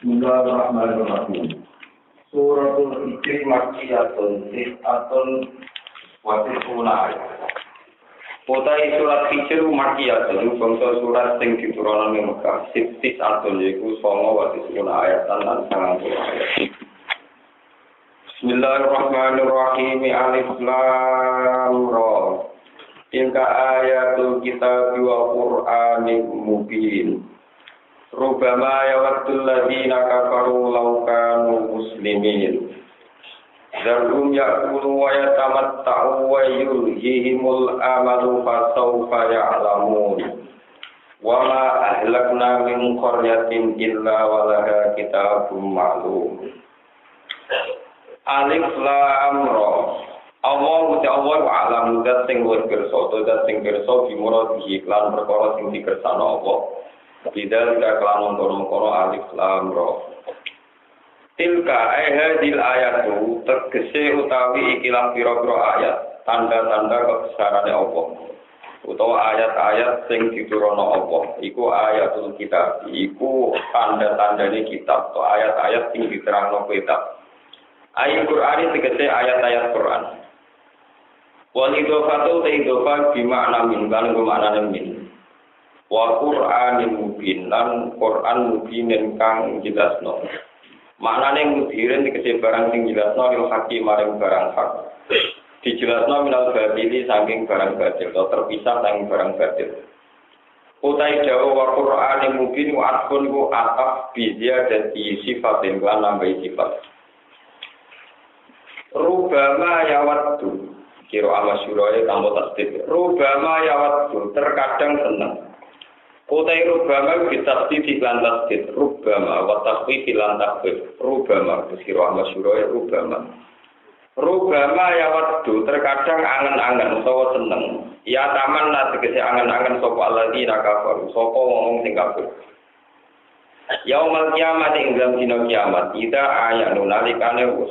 Bismillahirrahmanirrahim. Suratul Hijri Makkiyatun Tis'atun wa Tis'una. Utai surat Hijri Makkiyatun bangsa surat sing diturunkan ing Mekah. Tis'atun yaiku 9 wa Tis'una ayat lan 90 ayat. Bismillahirrahmanirrahim. Alif Lam Ra. Tilka ayatul kitab wa Qur'anin mubin. Rubama yawaddul ladzina kafaru law kanu muslimin. Zarum ya'kulu wa yatamatta'u wa yulhihimul amalu fasawfa ya'lamun. Wa ma ahlakna min qaryatin illa walaha kitabun ma'lum. Alif Lam Ra. Allah alam zat sing luwih pirsa, zat sing pirsa bimuradihi lan perkara sing dikersakno Allah. Bidal kelawan kono alif lam ra. Tilka hadil ayatu tegese utawi ikilah pira-pira ayat, tanda-tanda kebesarane Allah. Utawa ayat-ayat sing diturunno Allah, iku ayatul kitab, iku tanda-tandane kitab, atau ayat-ayat sing diterangno kitab. Ayat Qur'an tegese ayat-ayat Qur'an. Wal idhofatu idhofa bi makna min kan maknane min. Wa Qur'anin mubin lan Qur'an mubinin kang jelasno. Maknane mubirin dikese barang sing jelasno lil hakim maring barang hak. Dijelasno minal batili saking barang batil atau terpisah saking barang batil. Utai dawa wa Qur'anin mubin wa atfun ku ataf bi ziyadati sifatin wa nambahi sifat. Rubama yawaddu kira amasyurae tambah tasdid. Rubama yawaddu terkadang seneng. Utai rubama bitasdid lan tasdid. Rubama wa tasdid lan tasdid. Rubama kira amasyurae rubama. Rubama yawaddu terkadang angen-angen utawa seneng. Ya taman tegese angen-angen sapa alladzina kafaru sapa wong sing kafir. Yaumul kiamat ing dalam dina kiamat ida ayanu nalikane wis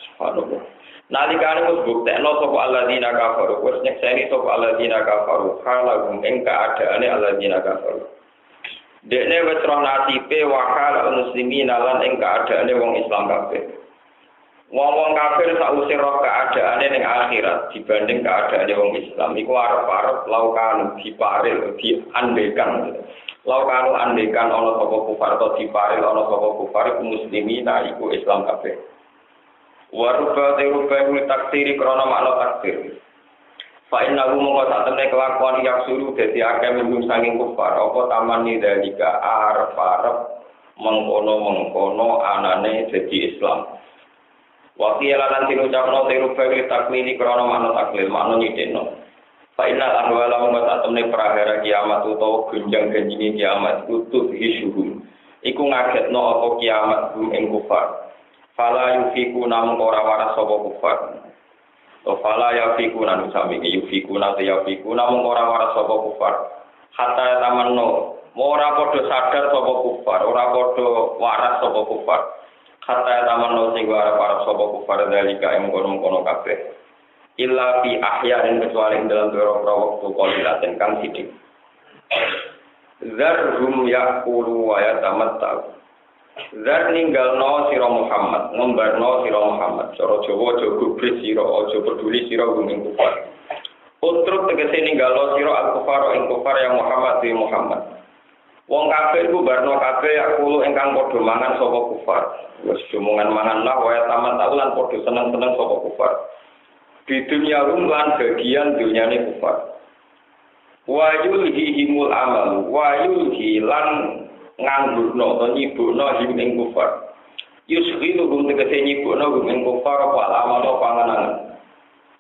subhanallah. Nalikane wis buktekno sapa alladzina kafaru wis nyekseni sapa alladzina kafaru halagum ing kaadaane alladzina kafaru. Dekne wis roh nasibe wakal muslimin lan ing kaadaane wong Islam kabeh. Wong kafir sausé roh kaadaane ning akhirat dibanding kaadaane wong Islam iku arep-arep laukan diparil diandekan. Laukan andekan ana sapa kufar to diparil ana sapa kufar muslimin iku Islam kabeh. Waruba teruba taksiri krana makna taksir. Fa innahu mongko satemene kelakuan yang suruh dadi akeh minum saking kufar apa tamani dalika arep-arep mengkono-mengkono anane dadi Islam. Wa qila lan diucapno teruba taklini krana makna taklil makna nyideno. Fa innal ahwala mongko satemene prahara kiamat utawa gunjang-ganjine kiamat kutub hisuhum. Iku ngagetno apa kiamat ing kufar. Fala yufiku namung ora waras sapa kufar. To fala yafiku nang sami yufiku nang yafiku namung ora waras sapa kufar. Hatta tamanno ora padha sadar sapa kufar, ora padha waras sapa kufar. Hatta tamanno sing ora waras sapa kufar dalika ing kono-kono kabeh. Illa fi ahyain kecuali dalam beberapa waktu qalilaten kang sithik. Zarhum yaqulu wa yatamatta'u. Zat ninggalno sira Muhammad, ngembarno sira Muhammad. Cara Jawa aja gubris sira, aja peduli sira ing kufar. Utruk tegese ninggalno sira al-kufar ing kufar yang Muhammad di Muhammad. Wong kafir ku barno kabeh yakulu ingkang padha mangan sapa kufar. Wis omongan mangan lah wae taman lan padha seneng-seneng sapa kufar. Di dunia lan bagian dunyane kufar. Wa yulhihimul amal, wa yulhilan nganggurno atau nyibukno ing kufar. Yusghiluhum tegese nyibukno ing kufar apa amal apa panganan.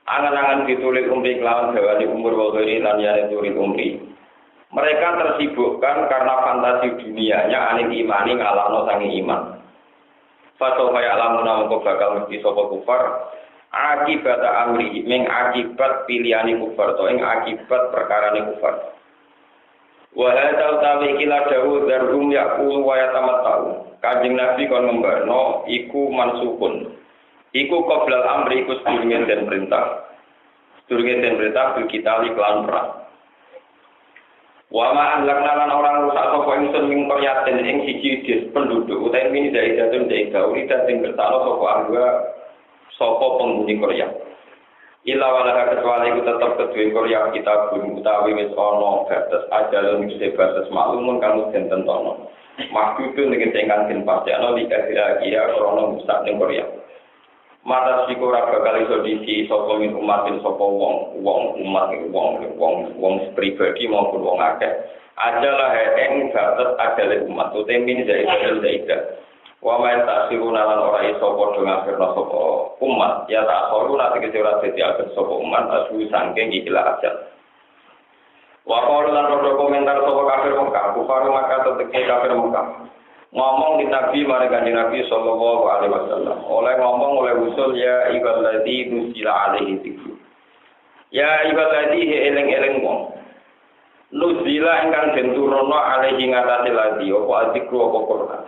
Angan-angan ditulis umri kelawan gawane umur wogori lan yane turis umri. Mereka tersibukkan karena fantasi dunianya aning imani ngalahno sange iman. Fato kaya alamuna mongko bakal mesti sapa kufar akibat amri ming akibat pilihane kufar to ing akibat perkarane kufar. Wa hadza utawi kila dawu zarhum yaqulu wa yatamatta'u. Kanjeng Nabi kon ngembarno iku mansukun. Iku qoblal amri iku sedurunge den perintah. Sedurunge den perintah bil kita iklan perang. Wa ma ahlakna lan orang rusak sapa ingsun ing qaryatin ing siji dis penduduk utawi ini zaidatun zaidah urida sing bertalo sapa angga sapa penghuni Korea. Ila wala kecuali iku tetep kedue Korea kita utawi wis ana batas ajalun iki batas maklumun kang den tentono. Maksudun nek ingkang den pasti ana dikira krana rusak ning Korea. Mata sikora bakal iso disi sapa min umatin sapa wong pribadi maupun wong akeh adalah ing batas adale umat utamin zaidah wa ma tasiruna lan ora iso padha ngafirna sapa umat ya tak soruna tegese ora dadi atur sapa umat asu saking ikilah ajal wa qalu lan komentar sapa kafir Mekah kufar maka teteke kafir Mekah ngomong di Nabi mari kanjeng Nabi sallallahu alaihi wasallam oleh ngomong oleh usul ya ibadati nusila alaihi dzikru ya ibadati eling-eling wong nusila ingkang den turono alaihi ngatasi ladi apa dzikru apa Quran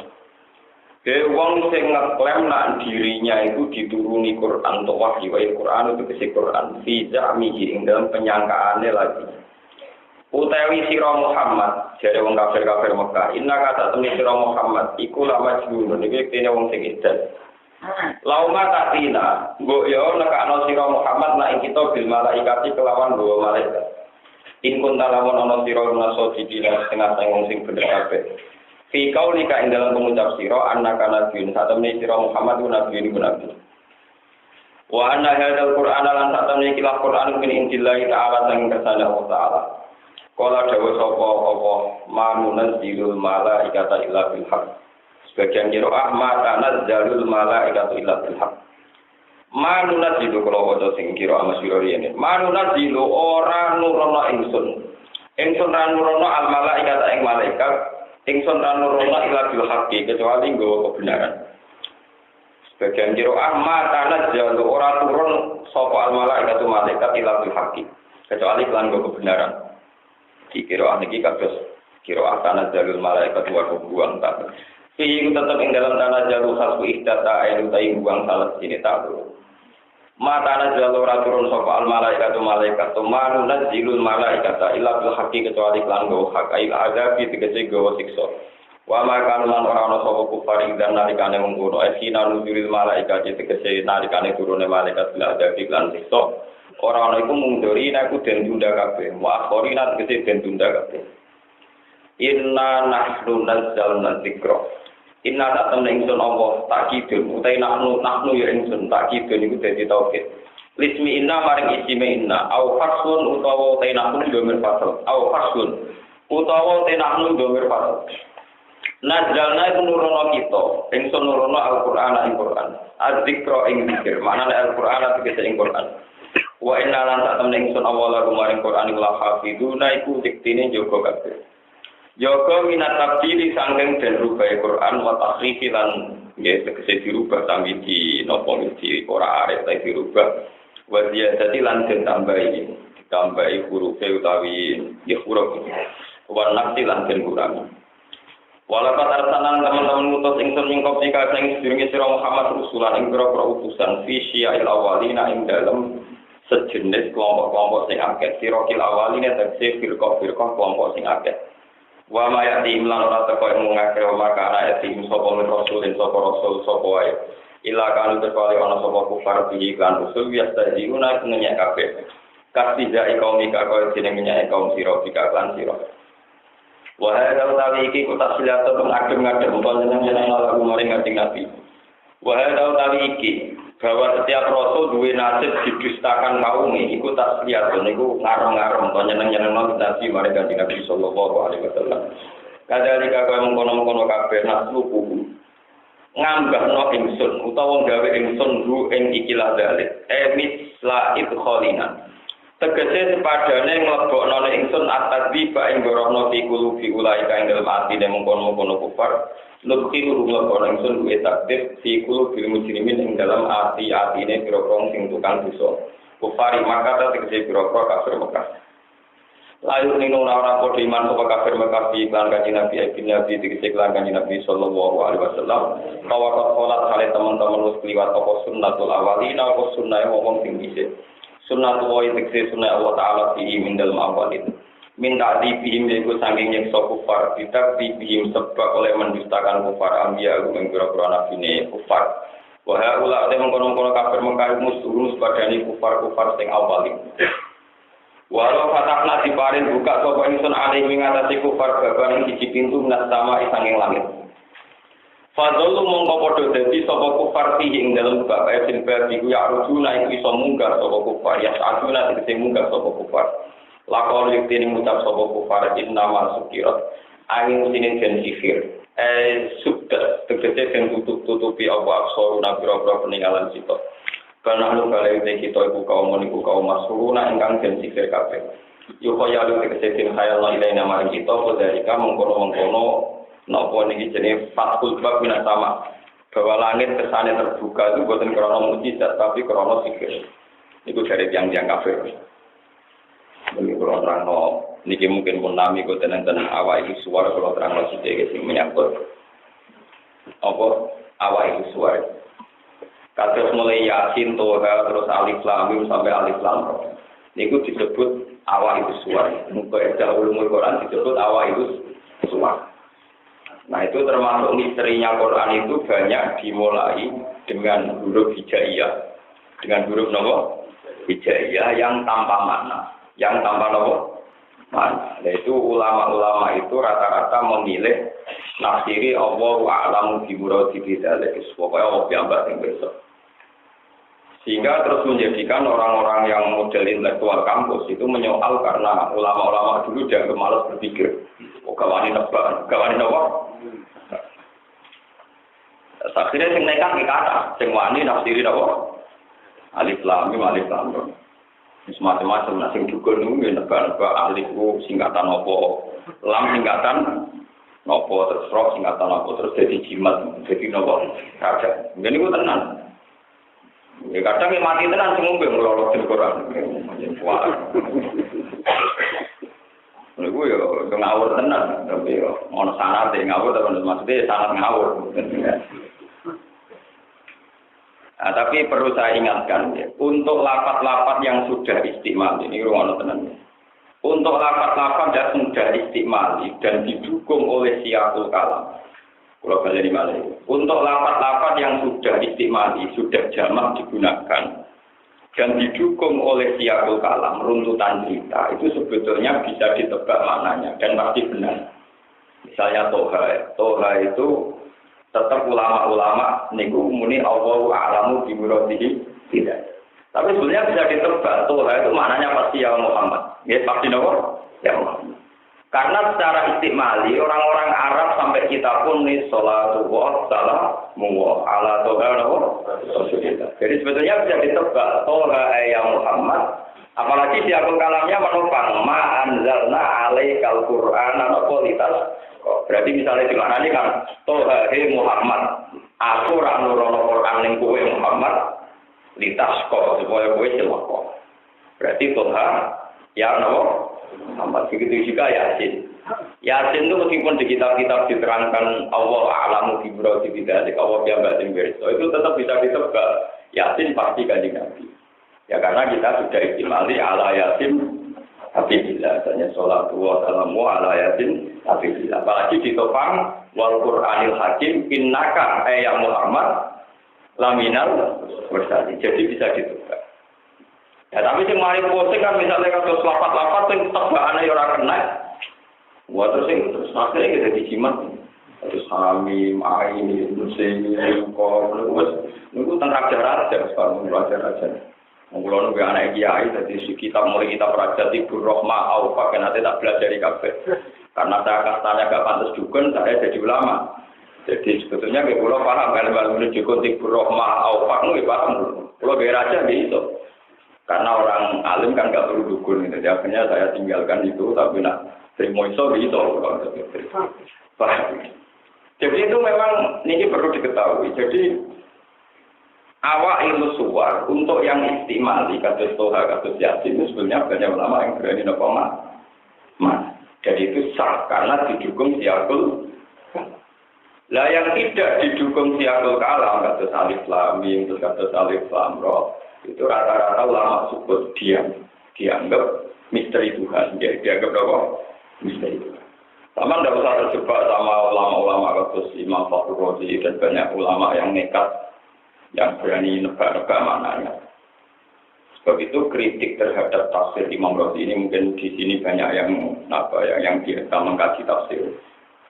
ke wong sing ngeklaim nak dirinya itu dituruni Quran atau wahyu Quran itu kese Quran fi zamihi ing dalam penyangkaane lagi utawi sira Muhammad jare wong kafir-kafir Mekah inna kata temne sira Muhammad iku la majnun iki kene wong sing edan lauma tatina nggo yo nekakno sira Muhammad nek kita bil malaikati kelawan dua malaikat in kun talamun ana sira naso dina setengah wong sing bener kabeh fi kaulika ing dalam pengucap sira annaka nabiyyun satemne sira Muhammad ku nabi wa anna hadzal qur'ana lan satemne iki Quran min indillahi ta'ala sang kersane Allah taala. Kala dawa sapa apa manunan zilul malaikata illa bil haq. Sebagian qiraah ma tanazzalul malaikatu illa bil haq. Manunan zilu kala waca sing qiraah masyhur rene. Manunan zilu ora nurono ingsun. Ingsun ra nurono al malaikata ing malaikat, ingsun ra nurono illa bil haq kecuali nggawa kebenaran. Sebagian qiraah ma tanazzalu ora turun sapa al malaikatu malaikat illa bil haq kecuali lan nggawa kebenaran. Dikira iki kados kira tanah jalul malaikat wa buang tak. Iki tetep ing dalam tanah jalul khasbu ihdata ayu tai buang salah sini tak. Ma tanah jalul turun sapa al malaikat to manu nazilul malaikat illa bil haqqi kecuali lan go hak ail azabi tegese go siksa. Wa ma kan lan ora ana sapa kufar dan nalikane mengkono esina nuzulil malaikat tegese nalikane turune malaikat bil azabi lan siksa. Orang iku munduri aku den tunda kabeh wa akhirina kese den tunda kabeh inna nahnu nazzalna dzikra inna ta'tamna ingsun Allah takidun utai nahnu ya ingsun takidun iku dadi tauhid lismi inna maring isime inna au fasun utawa utai nahnu domir fasal au fasun utawa utai nahnu domir fasal nazzalna iku nurono kita ingsun nurono Al-Qur'an ing Qur'an az-dzikra ing dzikir maknane Al-Qur'an tegese ing Qur'an wa inna lan ta'tamna ingsun awala kumaring Qur'an la hafiduna iku diktine jaga kabeh jaga minat tabdili sangking den rubah Qur'an wa takhrifi lan nggih tegese dirubah sami di napa mesti ora arek ta dirubah wa ziyadati lan den tambahi huruf utawi ya huruf wa nafsi lan den kurangi walakat arsalan teman-teman ngutus ingsun mingkop jika sing sedurunge sira Muhammad rusulan ing pira-pira utusan fi syia'il awalina ing dalem sejenis kelompok-kelompok sing akeh sirokil awaline tegese firqah-firqah kelompok sing akeh wa ma yati imlan ora teko ing ngake maka ana yati sapa rasulin sapa rasul sapa wae ila kan kecuali ana sapa kufar bi iklan rasul biasa diuna ngenyek kabeh kasija kaum ika kaya jeneng ngenyek kaum sira bika lan sira wa hadza utawi iki kota silatu ngadem-ngadem utawa jeneng lagu maring Nabi wa hadza utawi iki bahwa setiap rasul duwe nasib didustakan kaumnya iku tak lihat niku ngarem-ngarem to nyeneng-nyeneng Nabi mereka di Nabi sallallahu alaihi wasallam kadhalika kaya mengkono-kono kabeh nasluku ngambahno ingsun utawa gawe ingsun ru ing ikilah dalik misla idkhalina tegese sepadane nglebokno ingsun atadbi ba ing gorono fi qulubi ulaika ing dalem atine mengkono-kono kufar nukhiru nglebokno ingsun kuwi takdir fi qulubil mujrimin ing dalam ati-atine pira-pira sing tukang dosa kufari maka tegese pira-pira kafir Mekah layu nino ora padha iman sapa kafir Mekah di iklan kanjeng Nabi ibn Nabi tegese iklan kanjeng Nabi sallallahu alaihi wasallam bahwa salat kali teman-teman wis kliwat apa sunnatul awalina apa sunnahe wong sing dhisik sunnah wa tegese sunnah Allah taala fi min dalem awalin minta dibihim yaitu saking nyeksa kufar, tidak dibihim sebab oleh mendustakan kufar ambia yang pira-pira nabine kufar. Wahai ulah ada mengkono-kono kafir Mekah musuh padani kufar-kufar sing awali. Walau fatahna diparin buka sapa ingsun alih ngatasi kufar baban siji pintu minas sama sanging langit. Fadzul mongko padha dadi sapa kufar ing dalem bab ayat bab iku ya rujuna iku iso munggah sapa kufar ya saduna tegese munggah sapa kufar. Lakon yektene ngucap sapa kufar inna masukirat angin sinin den sihir. Sudah tegese den tutup-tutupi apa aksoruna pira-pira peninggalan kita. Karena lu kali ini kita ibu kaum masuruna ingkang den sihir kabeh. Yo kaya lu tegese den khayal lain nama kita padha mengkono-mengkono napa niki jenenge fatul bab minas sama. Bahwa langit kersane terbuka itu bukan karena mukjizat tapi karena sihir. Iku dari tiang-tiang kafir. Ini kalau terang niki mungkin pun nami kau tenen awal itu suara kalau terang sithik sing menyangkut apa awal itu suara. Kados mulai Yasin Toha terus Alif Lam Mim sampai Alif Lam Ra. Niku disebut awal itu suara. Muka ulumul Quran disebut awal itu suara. Nah itu termasuk misterinya Quran itu banyak dimulai dengan huruf hijaiyah. Dengan huruf nama hijaiyah yang tanpa makna. Yang tanpa nopo mana. Yaitu ulama-ulama itu rata-rata memilih nafsiri Allahu a'lamu bi muradi bidzalik. Pokoknya Allah piyambak yang besok. Sehingga terus menjadikan orang-orang yang model intelektual kampus itu menyoal karena ulama-ulama dulu dianggap malas berpikir. Oh gawani nebak, gawani nopo. Akhirnya sing nekat dikata, sing wani nafsiri nopo. Alif lam mim alif lam ra. Semacam-macam nasi juga nunggu nebak-nebak alifku singkatan nopo, lam singkatan nopo terus roh singkatan nopo terus jadi jimat jadi nopo kaca. Jadi gue tenang. Ya kadang yang mati tenang semua gue ngelolok di Quran. Wah, gue ya ngawur tenang tapi ya mau sangat deh ngawur tapi maksudnya sangat ngawur. Nah, tapi perlu saya ingatkan ya, untuk lapat-lapat yang sudah istimal ini ruang tenang. Untuk lapat-lapat yang sudah istimal dan didukung oleh siyaqul kalam. Kalau kalian dimana? Untuk lapat-lapat yang sudah istimal, sudah jamak digunakan dan didukung oleh siyaqul kalam, runtutan cerita itu sebetulnya bisa ditebak maknanya dan pasti benar. Misalnya Toha itu tetap ulama-ulama niku muni Allahu a'lamu bi muradihi tidak. Tapi sebenarnya bisa ditebak Toha itu maknanya pasti ya Muhammad. Ya pasti nopo? Ya Muhammad. Karena secara istimali orang-orang Arab sampai kita pun nih sholatu wa salamu ala Toha nopo? Jadi sebetulnya bisa ditebak Toha ya Muhammad. Apalagi siapun kalamnya menopang ma anzalna alaikal qur'ana nopo litas. Berarti misalnya di mana ini kan Toha Muhammad aku ora nurono Quran ning kowe Muhammad litas kok supaya kowe celaka. Berarti Toha ya napa Muhammad begitu juga Yasin. Yasin itu meskipun di kitab-kitab diterangkan Allah a'lamu bi muradi bidzalik Allah piyambak sing pirsa itu tetap bisa ditebak Yasin pasti kanjeng Nabi. Ya karena kita sudah istimali ala Yasin Hafibillah, tanya sholat wa salamu ala yasin Hafibillah. Apalagi ditopang wal Qur'anil Hakim innaka ya Muhammad laminal mursalin. Jadi bisa ditebak. Ya tapi sing mari posting kan misalnya kasus lapat-lapat sing tebakane ya ora kena. Wah terus akhirnya kita dijimat. Terus hamim, ain, musim, kor, niku tentang raja-raja, sekarang raja-raja. Mengulon gue anak kiai, jadi kitab mulai kita perajat Ibu Rohmah, Aufa, kan nanti tak belajar di kafe. Karena saya kastanya gak pantas dukun, saya jadi ulama. Jadi sebetulnya gue pulau paham, kalau menuju Ibu Rohmah, Aufa, gue paham. Pulau gue raja gitu. Karena orang alim kan gak perlu dukun, gitu. Jadi akhirnya saya tinggalkan itu, tapi nak terima iso gitu. Jadi itu memang ini perlu diketahui. Jadi awal ilmu suar untuk yang istimali kasus Toha, kasus Yasin itu sebenarnya banyak ulama yang berani nopoma. Jadi itu sah karena didukung siyaqul. Lah yang tidak didukung siyaqul kalam kasus Alif Lam Mim, kasus Alif Lam Ra itu rata-rata ulama sebut dianggap misteri Tuhan. Dia dianggap apa? Misteri Tuhan. Sama tidak usah terjebak sama ulama-ulama kasus Imam Fakhr Razi dan banyak ulama yang nekat, yang berani nebak-nebak maknanya. Sebab itu kritik terhadap tafsir Imam Razi ini mungkin di sini banyak yang biasa mengkaji tafsir.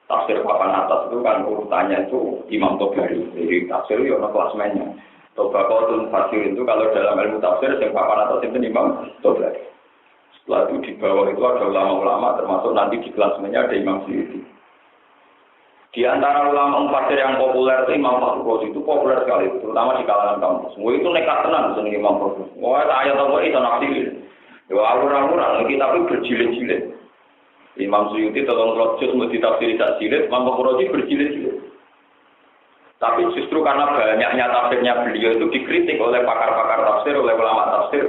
Tafsir papan atas itu kan urutannya itu Imam Tobari. Jadi tafsir itu ada klasmennya. Tobaqatul Fasir itu kalau dalam ilmu tafsir yang papan atas itu Imam Tobari. Setelah itu di bawah itu ada ulama-ulama termasuk nanti di klasmennya ada Imam Suyuti. Di antara ulama mufassir yang populer itu Imam Fakhr Razi itu populer sekali, terutama di kalangan kampus. Wah itu nekat tenan seneng Imam Fakhr. Wah ayat apa itu nafsirin. Ya awur-awuran kita tapi berjilid-jilid. Imam Suyuti tolong juz mau ditafsiri tak jilid, Imam Fakhr Razi berjilid-jilid. Tapi justru karena banyaknya tafsirnya beliau itu dikritik oleh pakar-pakar tafsir, oleh ulama tafsir.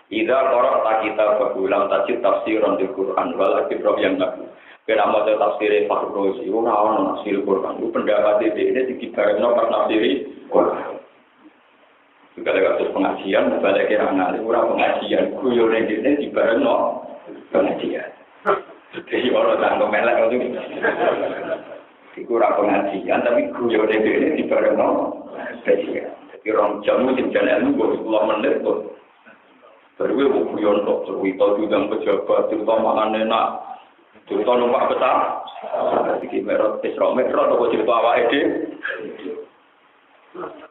Idza qara'ta kitabahu lam tajid tafsiran di Quran wala kitab yang nabi. Kena maca tafsir Fakhr Razi ora ono tafsir Quran. Itu pendapat ini dikibarno pas tafsir Quran. Juga lewat pengajian, balik kira ngali ora pengajian, guyone dene dibarno pengajian. Jadi orang tanggung melek itu. Iku ora pengajian tapi guyone dene dibarno pengajian. Jadi orang jamu jenjang ilmu 10 menit kok. Baru gue bukuyon kok, cerita bidang pejabat, cerita makan enak, cerita numpak besar, jadi merot, Isra Mi'raj, atau cerita awal ide.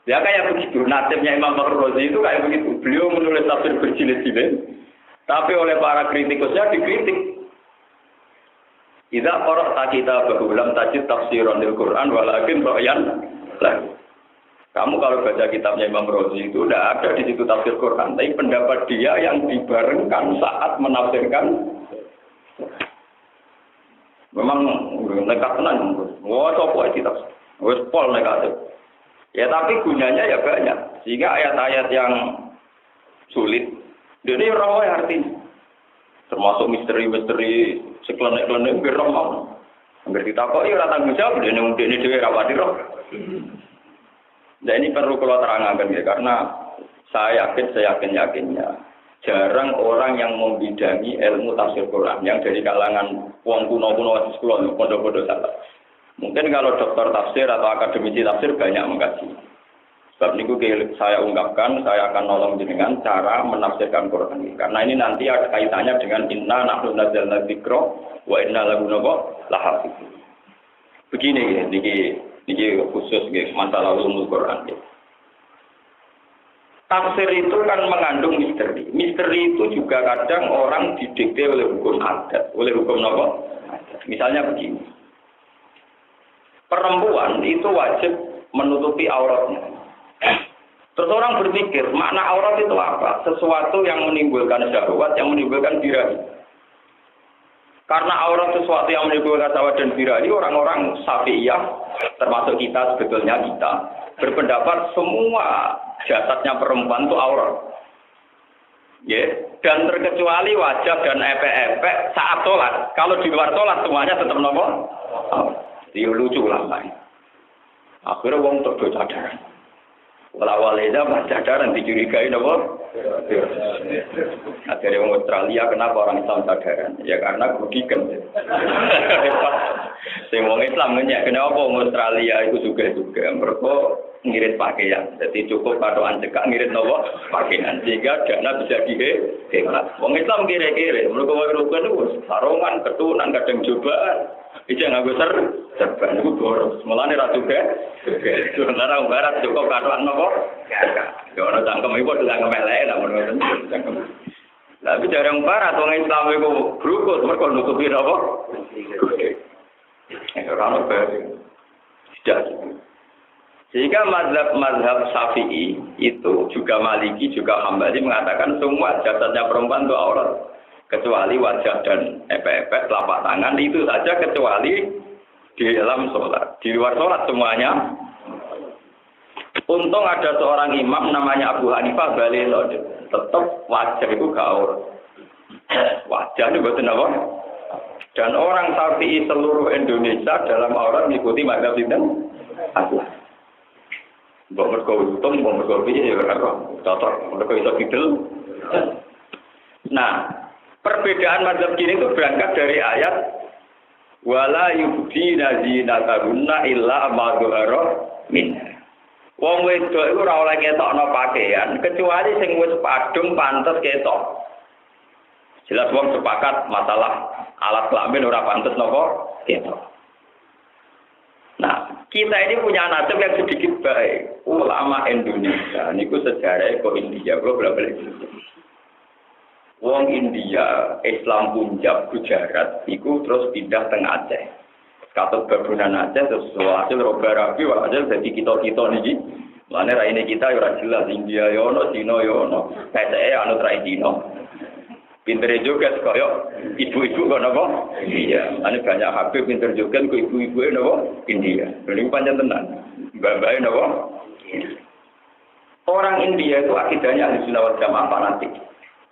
Ya kayak begitu, nasibnya Imam Fakhr Razi itu kayak begitu. Beliau menulis tafsir berjilid-jilid, tapi oleh para kritikusnya dikritik. Idza qara'ta kitabahu lam tajid tafsiran lil Qur'an walakin ra'yan lahu. Kamu kalau baca kitabnya Imam Razi itu tidak ada di situ tafsir Quran, tapi pendapat dia yang dibarengkan saat menafsirkan. Memang nekat tenan, wah coba kita, wes pol negatif. Ya tapi gunanya ya banyak, sehingga ayat-ayat yang sulit, ini rawai artinya, termasuk misteri-misteri sekelenik-kelenik berroh. Hampir ditakoi orang tanggung jawab, ini dewe rapati roh. Nah ini perlu kalau terangkan ya, karena saya yakinnya jarang orang yang membidangi ilmu tafsir Quran yang dari kalangan wong kuno-kuno sekolah pondok-pondok salah. Mungkin kalau dokter tafsir atau akademisi tafsir banyak mengkaji. Sebab ini saya ungkapkan, saya akan nolong dengan cara menafsirkan Quran ini. Karena ini nanti ada kaitannya dengan inna nahnu nazzalna dzikra wa inna lahu lahafizun. Begini ya, ini khusus masalah ulumul Quran. Tafsir itu kan mengandung misteri. Misteri itu juga kadang orang didikte oleh hukum adat, oleh hukum apa? Misalnya begini. Perempuan itu wajib menutupi auratnya. Terus orang berpikir, makna aurat itu apa? Sesuatu yang menimbulkan syahwat, yang menimbulkan birahi. Karena aurat sesuatu yang menimbulkan syahwat dan birahi, orang-orang Syafi'iyah, termasuk kita sebetulnya berpendapat semua jasadnya perempuan itu aurat. Ya, dan terkecuali wajah dan epek-epek saat sholat. Kalau di luar sholat semuanya tetap nomor. Dia lucu lah Pak. Akhirnya wong terdo cadaran. Walawaleda mas cadaran dicurigai nopo. Akhirnya wong Australia kenapa orang Islam cadaran? Ya karena kerugian. Wong Islam ngenyek kenapa wong Australia itu juga mereka ngirit pakaian. Jadi cukup patokan cekak ngirit nopo pakaian sehingga dana bisa dihemat. Wong Islam kira-kira mereka rukun itu sarungan, ketunan, kadang cobaan. Itu yang agak serban itu boros. Mulane ra juga. Sebenarnya orang barat cukup katokan nopo. Ya ono cangkem iku cangkem elek lah ngono. Tapi dari orang barat wong Islam iku brukut mergo nutupi nopo? Ora ono tidak. Sehingga mazhab Syafi'i itu juga Maliki juga Hambali mengatakan semua jasadnya perempuan itu aurat. Kecuali wajah dan epek-epek telapak tangan itu saja kecuali di dalam sholat. Di luar sholat semuanya. Untung ada seorang imam namanya Abu Hanifah Balil. Tetap wajah itu gaul. Wajah itu betul apa? Dan orang Syafi'i seluruh Indonesia dalam aurat mengikuti mazhab itu. Abu. Mbok mergo untung, mbok mergo piye ya ora kok. Cocok, mergo iso kidul. Nah, Perbedaan mazhab gini itu berangkat dari ayat wala yubdina zinatahunna illa ma dzahara minha. Wong wedok iku ora oleh ketokno pakaian kecuali sing wis padung pantes ketok. Jelas wong sepakat masalah alat kelamin ora pantes napa ketok. Nah, kita ini punya nasib yang sedikit baik. Ulama Indonesia niku sejarah kok India kok balik. Wong India, Islam Punjab, Gujarat, iku terus pindah teng Aceh. Katut babunan Aceh terus hasil roba rabi, hasil jadi kita niki. Mane raine kita ora jelas India yo ono, Cina yo ono. PCE anut rai Cina. Pintere juga koyo ibu-ibu kok napa? Iya. Ane banyak habib pinter juga kok ibu-ibu napa? India. Lha panjang tenan. Mbak-mbake napa? Orang India itu akidahnya Ahlussunnah wal Jamaah fanatik.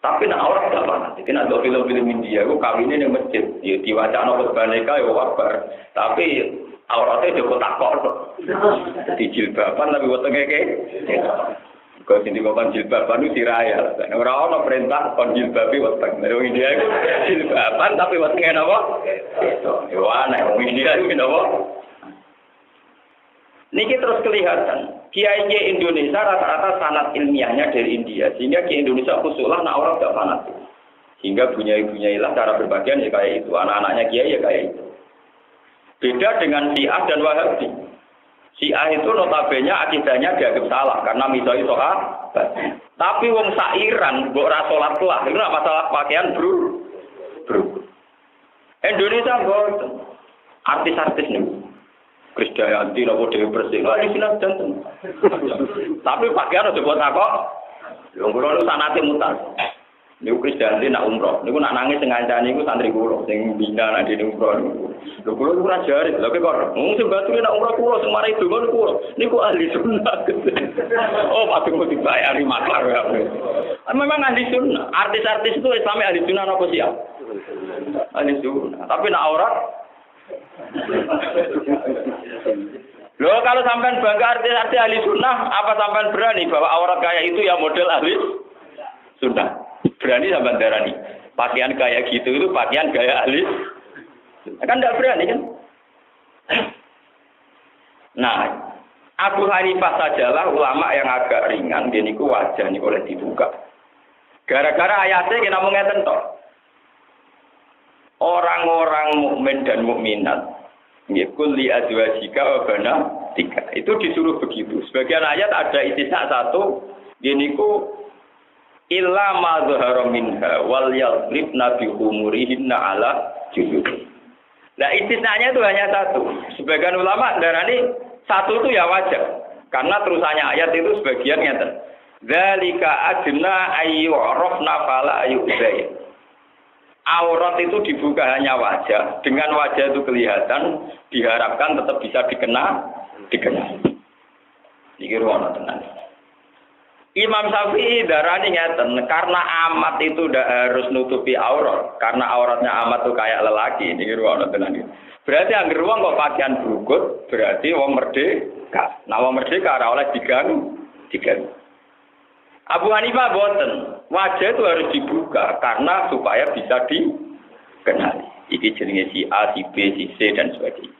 Tapi nak orang tidak fanatik. Nak do film-film India itu kawinnya di masjid. Ya diwacana khutbah nikah ya wabar. Tapi auratnya joko takor kok. Di jilbaban tapi wetenge ke. Kau sini kapan jilbaban itu diraya. Orang perintah kon jilbabi weteng. Dari India itu jilbaban tapi wetenge napa? Itu aneh. India itu napa? Niki terus kelihatan. Kiai Indonesia rata-rata sanad ilmiahnya dari India. Sehingga Kiai Indonesia khususlah nak orang tidak fanatik. Sehingga bunyai-bunyailah cara berbagian ya kayak itu. Anak-anaknya Kiai ya kayak itu. Beda dengan Syiah dan Wahabi. Syiah itu notabene akidahnya dianggap salah karena misalnya soal. Tapi wong sairan mbok ra salat lah. Itu masalah pakaian bro. Indonesia mboten. Artis-artis nih. Krisdayanti nopo dhewe bersih. Lah iki janten. Tapi pakaian aja buat takok. Lho kula nu sanate mutar. Niku Krisdayanti nak umroh. Niku nak nangis sing ngancani niku santri kula sing bina nak dene umroh niku. Lho kula ora jare. Lha kok wong sing batu nak umroh kula sing mari donga niku. Niku ahli sunnah. Oh, patung kok dibayari maklar ya. Memang ahli sunnah. Artis-artis itu Islam ahli sunnah apa sih? Ahli sunnah. Tapi nak aurat loh, kalau sampean bangga artis-artis ahli sunnah, apa sampean berani bahwa aurat kayak itu ya model ahli sunnah? Berani sampean darani pakaian kayak gitu itu pakaian gaya ahli? Kan tidak berani kan? Nah, Abu Hanifah sajalah ulama yang agak ringan, dia niku wajah niku oleh dibuka. Gara-gara ayatnya kita mau ngeten toh. Orang-orang mukmin dan mukminat ngikul li azwajika wa banatika. Itu disuruh begitu. Sebagian ayat ada istisna satu, yaitu illa ma dzahara minha wal yadribna bi khumurihinna ala juyub. Nah, istisnanya itu hanya satu. Sebagian ulama darani satu itu ya wajar. Karena terusannya ayat itu sebagian ngeten. Dzalika adna ayyurafna fala ayyuzay. Aurat itu dibuka hanya wajah, dengan wajah itu kelihatan, diharapkan tetap bisa dikenal. Iki ruang tenan. Imam Syafi'i darani ngeten, karena amat itu tidak harus nutupi aurat, karena auratnya amat itu kayak lelaki. Iki ruang tenan. Berarti anggere wong kok pakaian brukut, berarti wong merdeka. Nah, wong merdeka ora oleh digang. Abu Hanifah boten, wajah itu harus dibuka karena supaya bisa dikenali. Iki jenenge si A, si B, si C dan sebagainya.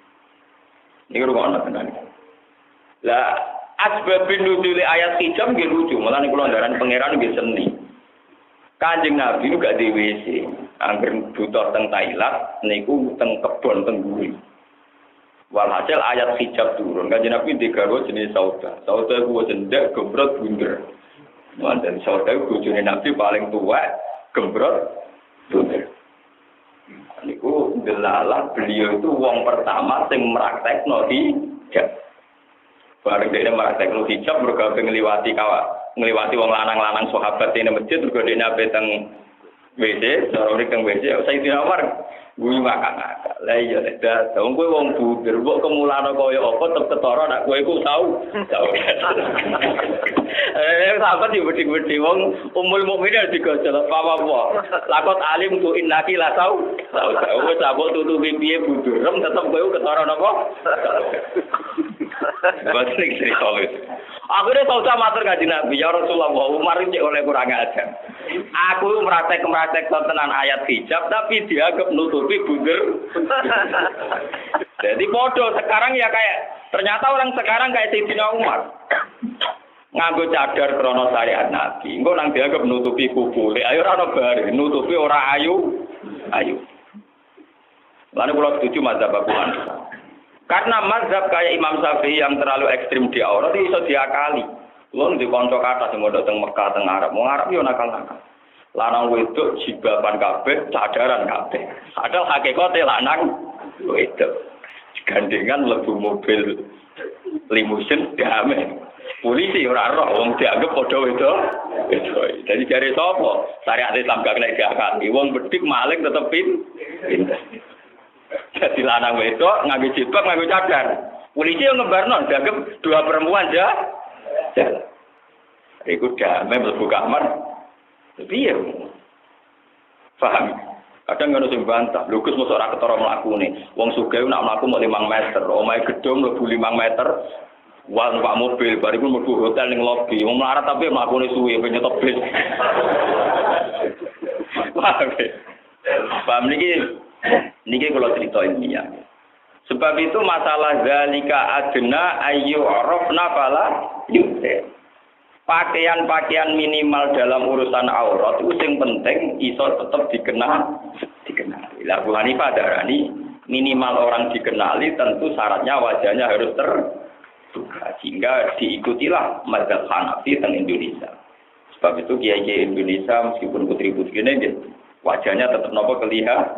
Ini rumah tenan. Lah asbabun nuzul ayat hijab nggih lucu, malah niku londaran pangeran nggih seni. Kanjeng Nabi niku gak di WC, angger butuh teng Thailand niku teng kebon teng guri. Walhasil ayat hijab turun. Kanjeng Nabi digawe jenis sauda. Sauda ku jendek gembrot bunder. Dan saudara bojone Nabi paling tua, gembrot, bunder. Niku delalah beliau itu wong pertama sing meraktekno hijab. Bareng dene meraktekno hijab mergo ngliwati wong lanang-lanang sahabat ning masjid mergo dene ape teng WC, sorone teng WC, Sayyidina Umar guyu ngakak-ngakak. Lah iya dak, wong kowe wong bunder, kok kemulane kaya apa tetep ketara nek kowe iku tau. Sahabat yo wedi-wedi wong umul mukmin digojol apa-apa. Lakot alim tu innaki la tau. Wis sabuk tutupi piye budurem tetep kowe ketara napa? Buat ning cerita itu. Akhirnya Saudah matur kanjeng Nabi, ya Rasulullah, Umar iki oleh kurang ajar. Aku meratek tenan ayat hijab tapi dianggap nutupi bunder. Jadi bodoh sekarang ya kayak ternyata orang sekarang kayak Sayyidina Umar. Nganggo cadar krana syariat Nabi. Engko nang dianggap nutupi kubule. Ayo ora ono bare, nutupi ora ayu. Lalu kalau setuju mazhab Abu Hanifah. Karena mazhab kayak Imam Syafi'i yang terlalu ekstrim di aurat itu bisa diakali. Lalu di konco kata semua datang Mekah teng Arab, mau Arab yo nakal-nakal. Lanang wedok jibaban kabeh, cadaran kabeh. Padahal hakikate lanang wedok. Gandengan mlebu mobil limusin damai. Polisi ora roh wong dianggap padha wedok. Jadi jare sapa? Syariat Islam gak kena diakali. Wong bedik maling tetep pinter. Jadi lanang wedok nganggo jilbab nganggo cadar. Polisi yang ngebarno dianggap dua perempuan aja. Iku damai mlebu kamar. Piye? Paham? Kadang ngono sing bantah. Lho Gus mosok ora ketara mlakune. Wong sugih nak mlaku mau 5 meter, omahe gedung mlebu 5 meter. Wah numpak mobil, bariku mlebu hotel ning lobi. Wong melarat tapi mlakune suwe nyetop bis. Paham niki kalau cerita ilmiah. Sebab itu masalah zalika adna ayu arafna fala yusir. Pakaian-pakaian minimal dalam urusan aurat itu yang penting iso tetap dikenali. Abu Hanifah darani minimal orang dikenali tentu syaratnya wajahnya harus terbuka sehingga diikutilah mazhab Hanafi teng Indonesia. Sebab itu kiai-kiai Indonesia meskipun putri-putri ini wajahnya tetap nopo kelihatan.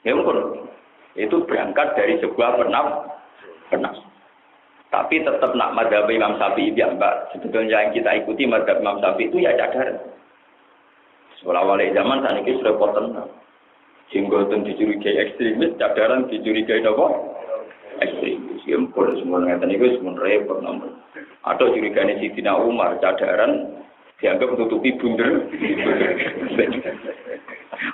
Ya mungkin itu berangkat dari sebuah penaf. Tapi tetap nak mazhab Imam Syafi'i ya Mbak. Sebetulnya yang kita ikuti mazhab Imam Syafi'i itu ya cadar. Sekolah wali zaman saat ini sudah poten. Jenggotan dicurigai ekstremis, cadaran dicurigai apa? Ekstremis. Ya mungkin semua ngeten itu semua repot nomor. Atau curigane Sayyidina Umar cadaran dianggap tutupi bunder.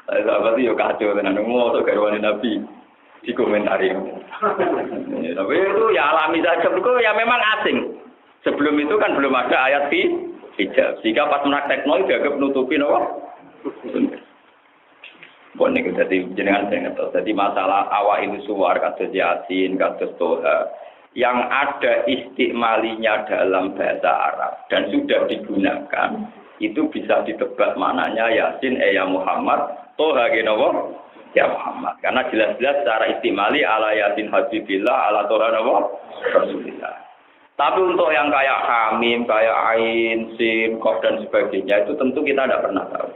Sahabat itu kacau tenan ngono garwane Nabi dikomentari. Tapi itu ya alami saja itu ya memang asing. Sebelum itu kan belum ada ayat hijab. Jika pas praktekno dianggap nutupi napa? Bon niku dadi jenengan sing ngertos. Dadi masalah awak ini suwar kados Yasin, kados Toha yang ada istikmalinya dalam bahasa Arab dan sudah digunakan itu bisa ditebak mananya Yasin ya Muhammad, Toha genowo ya Muhammad. Karena jelas-jelas secara istimali ala Yasin Habibillah, ala Toha nopo Rasulillah. Tapi untuk yang kayak Hamim, kayak Ain, Sin, Qaf dan sebagainya itu tentu kita tidak pernah tahu.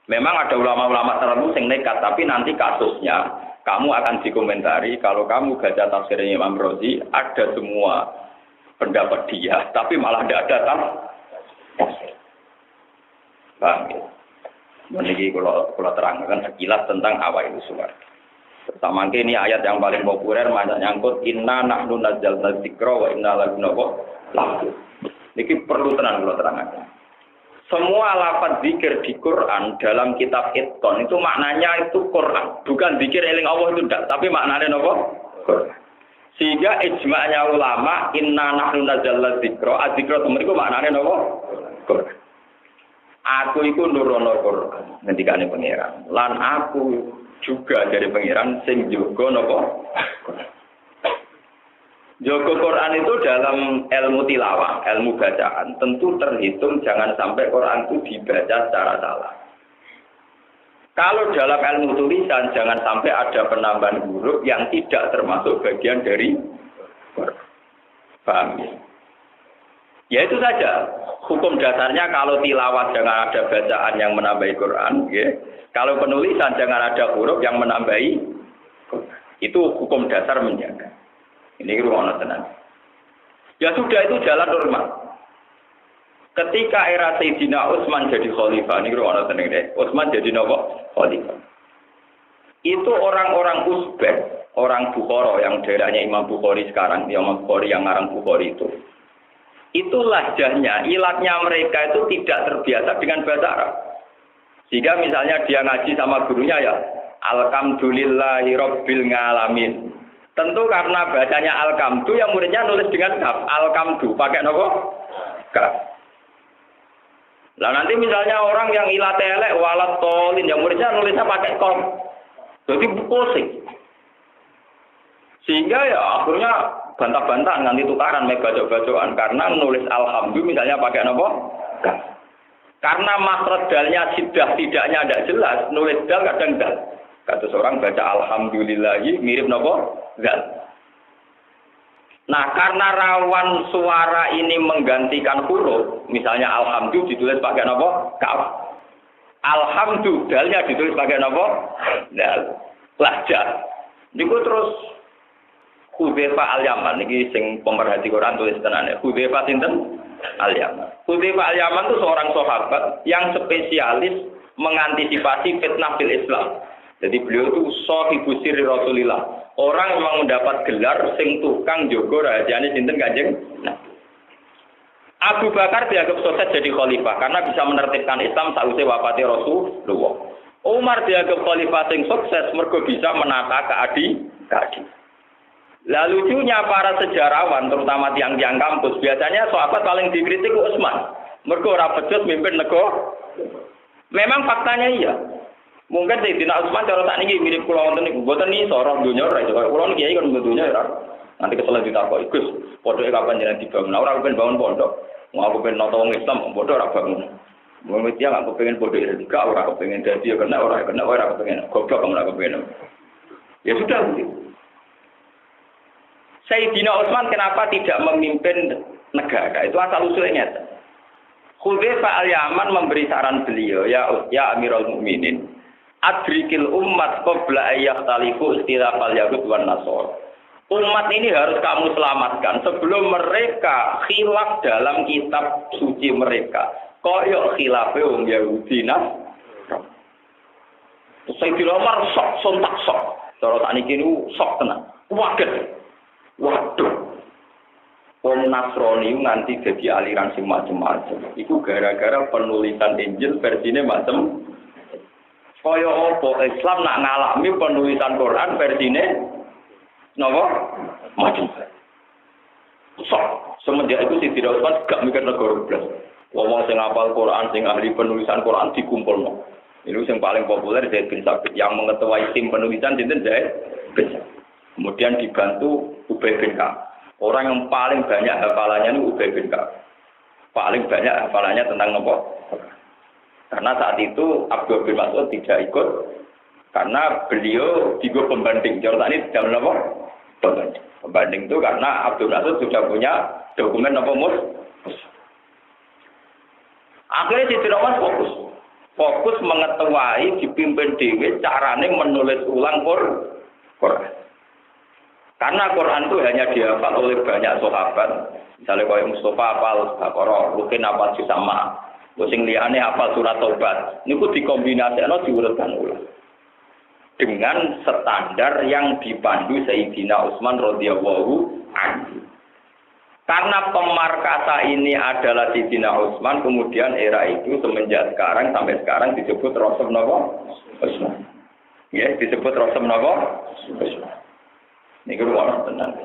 Memang ada ulama-ulama tertentu yang nekat, tapi nanti kasusnya kamu akan dikomentari kalau kamu baca tafsirnya Imam Razi ada semua pendapat dia, tapi malah tidak ada tafsir. Paham ya? Ini kalau terangkan sekilas tentang awal itu suara. Pertama ini ayat yang paling populer banyak nyangkut inna nahnu nazzalna dzikra wa inna lahu lahafidz. Ini perlu tenang kalau terangkan. Semua lafaz zikir di Quran dalam kitab Itqan itu maknanya itu Quran, bukan zikir eling Allah itu tidak, tapi maknanya apa? Quran. Sehingga ijma'nya ulama inna nahnu nazzalna dzikra, adzikra itu maknanya apa? Quran. Aku iku nurono Quran ngendikane pangeran. Lan aku juga dari pangeran sing jaga napa? Jaga Quran itu dalam ilmu tilawah, ilmu bacaan tentu terhitung jangan sampai Quran itu dibaca secara salah. Kalau dalam ilmu tulisan jangan sampai ada penambahan huruf yang tidak termasuk bagian dari Quran. Paham ya? Ya itu saja. Hukum dasarnya kalau tilawah jangan ada bacaan yang menambahi Quran, ya. Kalau penulisan jangan ada huruf yang menambahi Quran. Itu hukum dasar menjaga. Ini ruang tenang. Ya sudah itu jalan normal. Ketika era Sayyidina Utsman jadi khalifah, ini ruang tenang deh. Utsman jadi nopo khalifah. Itu orang-orang Uzbek, orang Bukhara yang daerahnya Imam Bukhari sekarang, Imam Bukhari yang ngarang Bukhari itu. Itu lahjahnya, ilatnya mereka itu tidak terbiasa dengan bahasa Arab. Jika misalnya dia ngaji sama gurunya ya, alhamdulillahi rabbil ngalamin. Tentu karena bacanya Al-Kamdu yang muridnya nulis dengan kaf. Al-Kamdu pakai nopo? Kaf. Lah nanti misalnya orang yang ilate elek walat tolin yang muridnya nulisnya pakai kom. Jadi pusing. Sehingga ya akhirnya bantah-bantah nanti tukaran mek bacok-bacokan karena nulis alhamdulillah misalnya pakai nopo? Kaf. Karena makhraj dalnya sidah tidaknya tidak jelas, nulis dal kadang dal. Kata seorang baca alhamdulillahi mirip nopo? Dal. Nah, karena rawan suara ini menggantikan huruf, misalnya alhamdulillah ditulis pakai nopo? Kaf. Alhamdulillah dalnya ditulis pakai nopo? Dal. Lahjah. Niku terus Hudzaifah Al-Yaman niki sing pemerhati Quran tulis tenane. Hudzaifah sinten? Al-Yaman. Hudzaifah Al-Yaman itu seorang sahabat yang spesialis mengantisipasi fitnah fil Islam. Jadi beliau itu sahibu sirri Rasulillah. Orang yang mendapat gelar sing tukang jogo rahasiane sinten Kanjeng. Nah, Abu Bakar dianggap sukses jadi khalifah karena bisa menertibkan Islam sausé wafate Rasulullah. Umar dianggap khalifah sing sukses mergo bisa menata keadilan. Lah lucunya para sejarawan, terutama tiang-tiang kampus, biasanya sahabat paling dikritik Utsman. Mergo ora becus mimpin negara. Memang faktanya iya. Mungkin Sayyidina Utsman cara sakniki mirip kula wonten niku, mboten iso ora donya ora iso. Kula niki kiai kan donya ora. Nanti kesel ditakoki, Gus, pondoke kapan jenengan dibangun? Ora kepen bangun pondok. Mau aku pengen nata wong Islam, pondok ora bangun. Wong dia aku pengen pondok Etika, ora kepengen dadi ya kena ora kepengen. Goblok kamu ora kepengen. Ya sudah begitu. Sayyidina Utsman kenapa tidak memimpin negara? Itu asal usulnya. Hudzaifah Al-Yaman memberi saran beliau, ya Amirul Mukminin, adrikil ummat qabla ayyakhtalifu istilafal yahud wan nasara. Umat ini harus kamu selamatkan sebelum mereka khilaf dalam kitab suci mereka. Koyok khilafe wong Yahudi Nasrani. Sayyidina Umar sontak sok. Cara sakniki niku sok tenan. Waduh, Om Nasrani nganti jadi aliran sing macam-macam. Iku gara-gara penulisan Injil versine macam. Kaya apa Islam nak ngalami penulisan Quran versine napa? Macam. Sok, semenjak itu si Sayyidina Utsman gak mikir negara blas. Wong sing hafal Quran, sing ahli penulisan Quran dikumpulno. Ini yang paling populer Zaid bin Sabit yang mengetuai tim penulisan sinten Zaid bin Sabit. Kemudian dibantu Ubay bin Ka'ab. Orang yang paling banyak hafalannya itu Ubay bin Ka'ab. Paling banyak hafalannya tentang apa? Karena saat itu Abdul bin Mas'ud tidak ikut karena beliau juga pembanding. Contohnya ini tidak apa? Pembanding. Pembanding itu karena Abdul bin Mas'ud sudah punya dokumen apa mus? Akhirnya si Umar fokus mengetuai dipimpin dewe carane menulis ulang Quran. Karena Quran itu hanya dihafal oleh banyak sahabat. Misalnya kalau Mustafa hafal Baqarah, mungkin hafal Jusama, sing liyane hafal surat Taubat. Niku dikombinasikan diurutkan ulang. Dengan standar yang dipandu Sayyidina Utsman radhiyallahu anhu. Karena pemarkasa ini adalah Sayyidina Utsman, kemudian era itu semenjak sekarang sampai sekarang disebut Rasul Utsman. Ya, disebut Rasul Utsman. Ini keluar tenang.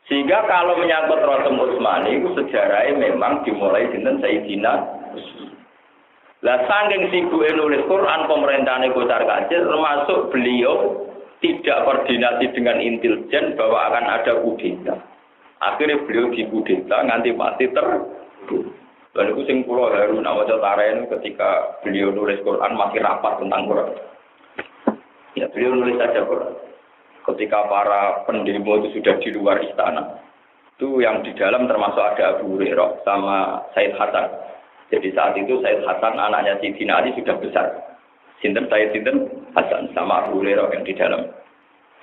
Sehingga kalau menyangkut Rasul Utsman itu sejarahnya memang dimulai dengan Sayyidina Utsman. Lah saking sibuke nulis Quran pemerintahane Kocar Kacir termasuk beliau tidak koordinasi dengan intelijen bahwa akan ada kudeta. Akhirnya beliau dikudeta nganti mati terbunuh. Lalu itu sing kula haru nama Taren ketika beliau nulis Quran masih rapat tentang Quran. Ya beliau nulis saja Quran. Ketika para pendemo itu sudah di luar istana, itu yang di dalam termasuk ada Abu Hurairah sama Said Hasan. Jadi saat itu Said Hasan anaknya Sayyidina Ali sudah besar. Sinten Hasan sama Abu Hurairah yang di dalam.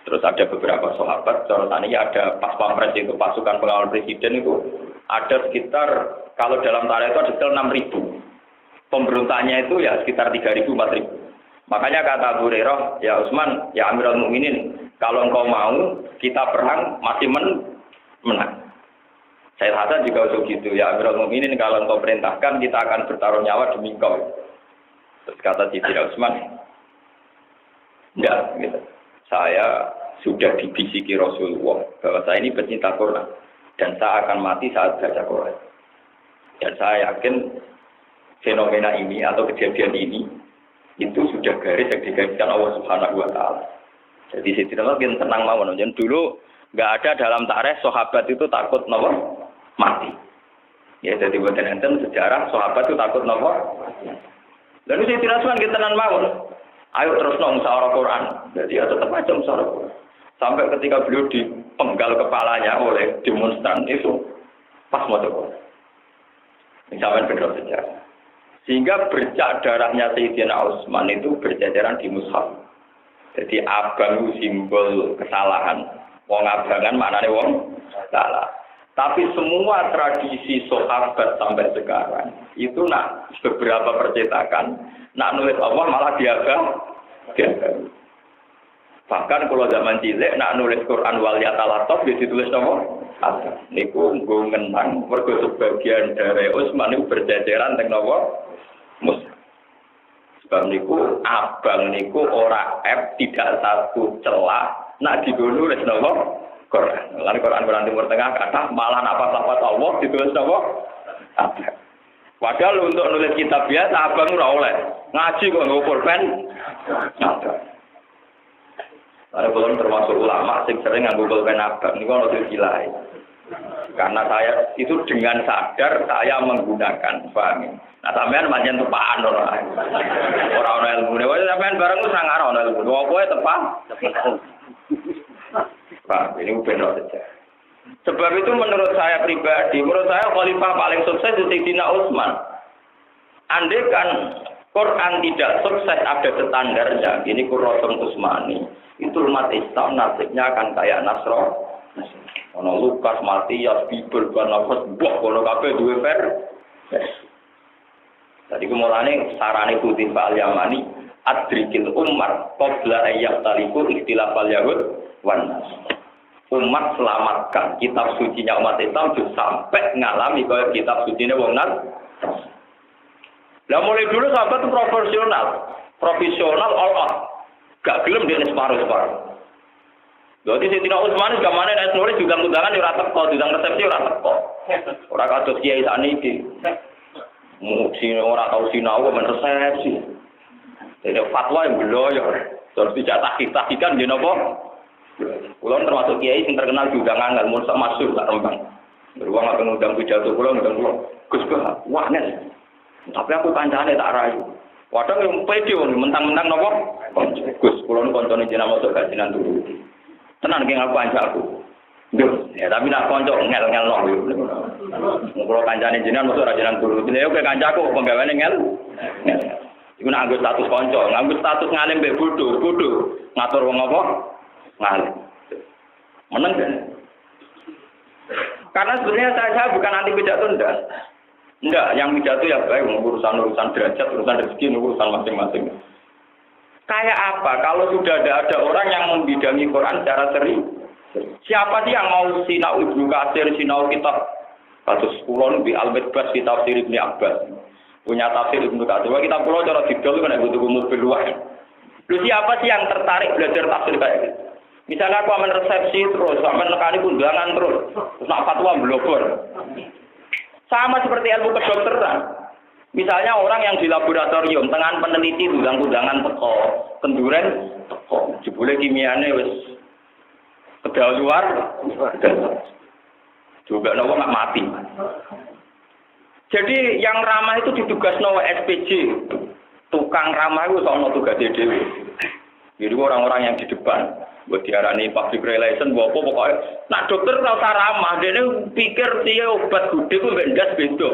Terus ada beberapa sahabat, contohnya ada pas pampres itu pasukan pengawal presiden itu ada sekitar kalau dalam tarikh itu ada sekitar 6.000. Pemberontaknya itu ya sekitar 3.000 4.000. Makanya kata Abu Hurairah, ya Utsman, ya Amirul Mukminin, kalau engkau mau kita perang masih menang. Said Hasan juga usul gitu, ya Amirul Mukminin, kalau engkau perintahkan kita akan bertaruh nyawa demi engkau. Terus kata Sayyidina Utsman, enggak, gitu. Saya sudah dibisiki Rasulullah bahwa saya ini pecinta Quran dan saya akan mati saat baca Quran. Dan saya yakin fenomena ini atau kejadian ini itu sudah garis yang digariskan Allah Subhanahu wa taala. Jadi Sayyidina Umar tenang mawon. Jadi dulu enggak ada dalam tarikh sahabat itu takut napa mati. Ya jadi buat enten sejarah sahabat itu takut napa. Lalu Sayyidina Umar tenang mawon. Ayo terus nong musyawarah Quran. Jadi ya tetap aja musyawarah Quran. Sampai ketika beliau dipenggal kepalanya oleh demonstran itu pas mau Quran. Misalnya benar sejarah. Sehingga bercak darahnya Sayyidina Utsman itu berjajaran di mushaf. Jadi abang simbol kesalahan. Wong abangan maknanya wong salah. Tapi semua tradisi sahabat sampai sekarang itu nak beberapa percetakan nak nulis Allah malah diabang. Bahkan kalau zaman cilik nak nulis Quran wal yatalataf dia ditulis nama ada. Niku nggo ngenang mergo sebagian dari Utsman itu berjajaran teng napa mushaf. Sebab niku abang niku ora tidak satu celah nak dinulis napa Quran. Lan Quran Timur Tengah kata malah apa-apa Allah ditulis napa ada. Padahal untuk nulis kitab biasa abang ora oleh. Ngaji kok nggo pulpen. Ada. Ada belum termasuk ulama sing sering nganggo pulpen abang niku ono silsilah. Karena saya itu dengan sadar saya menggunakan paham. Nah sampean pancen tepaan ora. Ora ono ilmune. Wae sampean bareng ku sangar ono ilmu. Apa tepak? Pak, ini benar saja. Sebab itu menurut saya pribadi, menurut saya khalifah paling sukses itu Sayyidina Utsman. Andai kan Quran tidak sukses ada standarnya, ini Qur'an Utsmani. Itu umat Islam nasibnya akan kayak Nasro. Ono Lukas, Matias, Bible, Barnabas, buah kono kabeh duwe ver. Tadi kumulane sarane Kutib Al-Yamani, adrikil ummah qabla ayyat taliku ikhtilafal yahud wan nas. Umat selamatkan kitab sucinya umat Islam sampai ngalami kaya kitab sucinya wong nas. Lah mulai dulu sahabat itu profesional all out. Gak gelem dia separuh-separuh. Jadi Sayyidina Utsman juga mana nek nulis juga undangan ora teko, diundang resepsi ora teko. Ora kados kiai sakniki. Mungkin ora tau sinau men resepsi. Jadi fatwa yang beloyo. Terus dicatat-catakan nggih napa? Kulo termasuk kiai sing terkenal juga nganggal mun sak masuk sak Rembang. Beruang apa ngundang pidato kulo ngundang kulo. Gus wah nek. Tapi aku kancane tak rayu. Wadah yang pede wong mentang-mentang napa? Gus kulo koncone jenengan masuk kajian dulu. Tenan ki ngaku kancaku. Nggih, ya tapi nak kanca ngel-ngel no yo. Kulo kancane jenengan masuk kajian dulu. Yo ke kancaku penggaweane ngel. Iku nak nganggo status kanca, nganggo status ngalim mbek bodho, ngatur wong apa? Ngalim. Meneng kan? Karena sebenarnya saya bukan anti pidato enggak, yang pidato ya baik urusan derajat, urusan rezeki, urusan masing-masing. Kayak apa? Kalau sudah ada orang yang membidangi Quran secara serius, siapa sih yang mau sinau Ibnu Katsir, sinau kitab kados kula bi Al-Midbas kitab Tafsir Ibnu Abbas. Punya tafsir Ibnu Katsir. Wah kita pulau cara didol kan butuh mobil luas. Lu siapa sih yang tertarik belajar tafsir kayak gitu? Misalnya aku aman resepsi terus, aman nekani undangan terus nak fatwa blogor. Sama seperti ilmu kedokteran. Misalnya orang yang di laboratorium, tengah peneliti undangan teko, kenduren teko, jebule kimiane wis kedaluar, juga nopo nggak mati. Jadi yang ramah itu ditugas nawa SPJ, tukang ramah itu soal tugas dhewe. Jadi orang-orang yang di depan, buat diarani public relation, bawa pokoknya. Nah dokter rasa ramah, dia pikir dia obat gudeg itu bendas beda.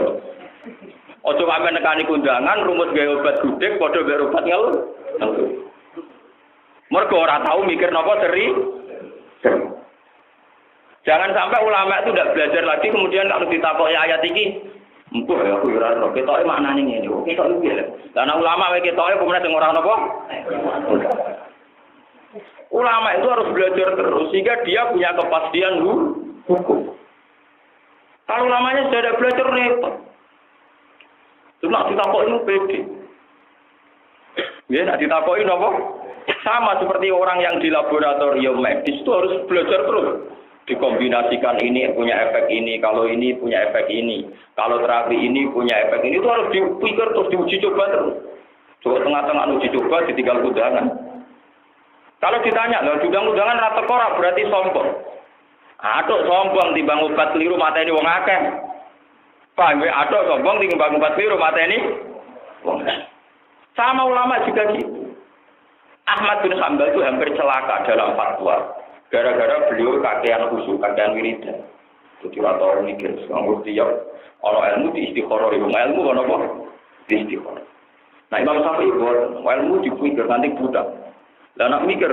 Ojo kami nekani kundangan, rumus gaya obat gudeg, kode gaya obat ngel. Mereka orang tahu mikir nopo seri. Jangan sampai ulama itu tidak belajar lagi, kemudian kalau ditakoi ayat ini, empuk ya, aku ora ro ketoke maknane ngene. Ketok iki lho. Lah nek ulama wae ketoke kemudian sing ora napa? Ulama itu harus belajar terus sehingga dia punya kepastian hukum. Kalau ulamanya sudah ada belajar repot. Cuma ditakoki pede. Ya nek ditakoki napa? Sama seperti orang yang di laboratorium medis itu harus belajar terus. Dikombinasikan ini punya efek ini, kalau ini punya efek ini, kalau terapi ini punya efek ini, itu harus dipikir terus diuji coba terus. Coba tengah-tengah uji coba ditinggal undangan. Kalau ditanya, loh undangan rata korak berarti sombong. Aduh sombong timbang obat keliru mata ini wong akeh. Paham ya? Aduh sombong timbang obat keliru mata ini wong akeh. Sama ulama juga gitu. Ahmad bin Hanbal itu hampir celaka dalam fatwa. Gara-gara beliau kakean khusyuk, kakean wiridan. Jadi rata mikir, nganggur tiap orang ilmu di istikharah, ilmu kan apa? Di istikharah. Nah Imam Syafi'i buat ilmu dipikir nanti budak. Dan nak mikir,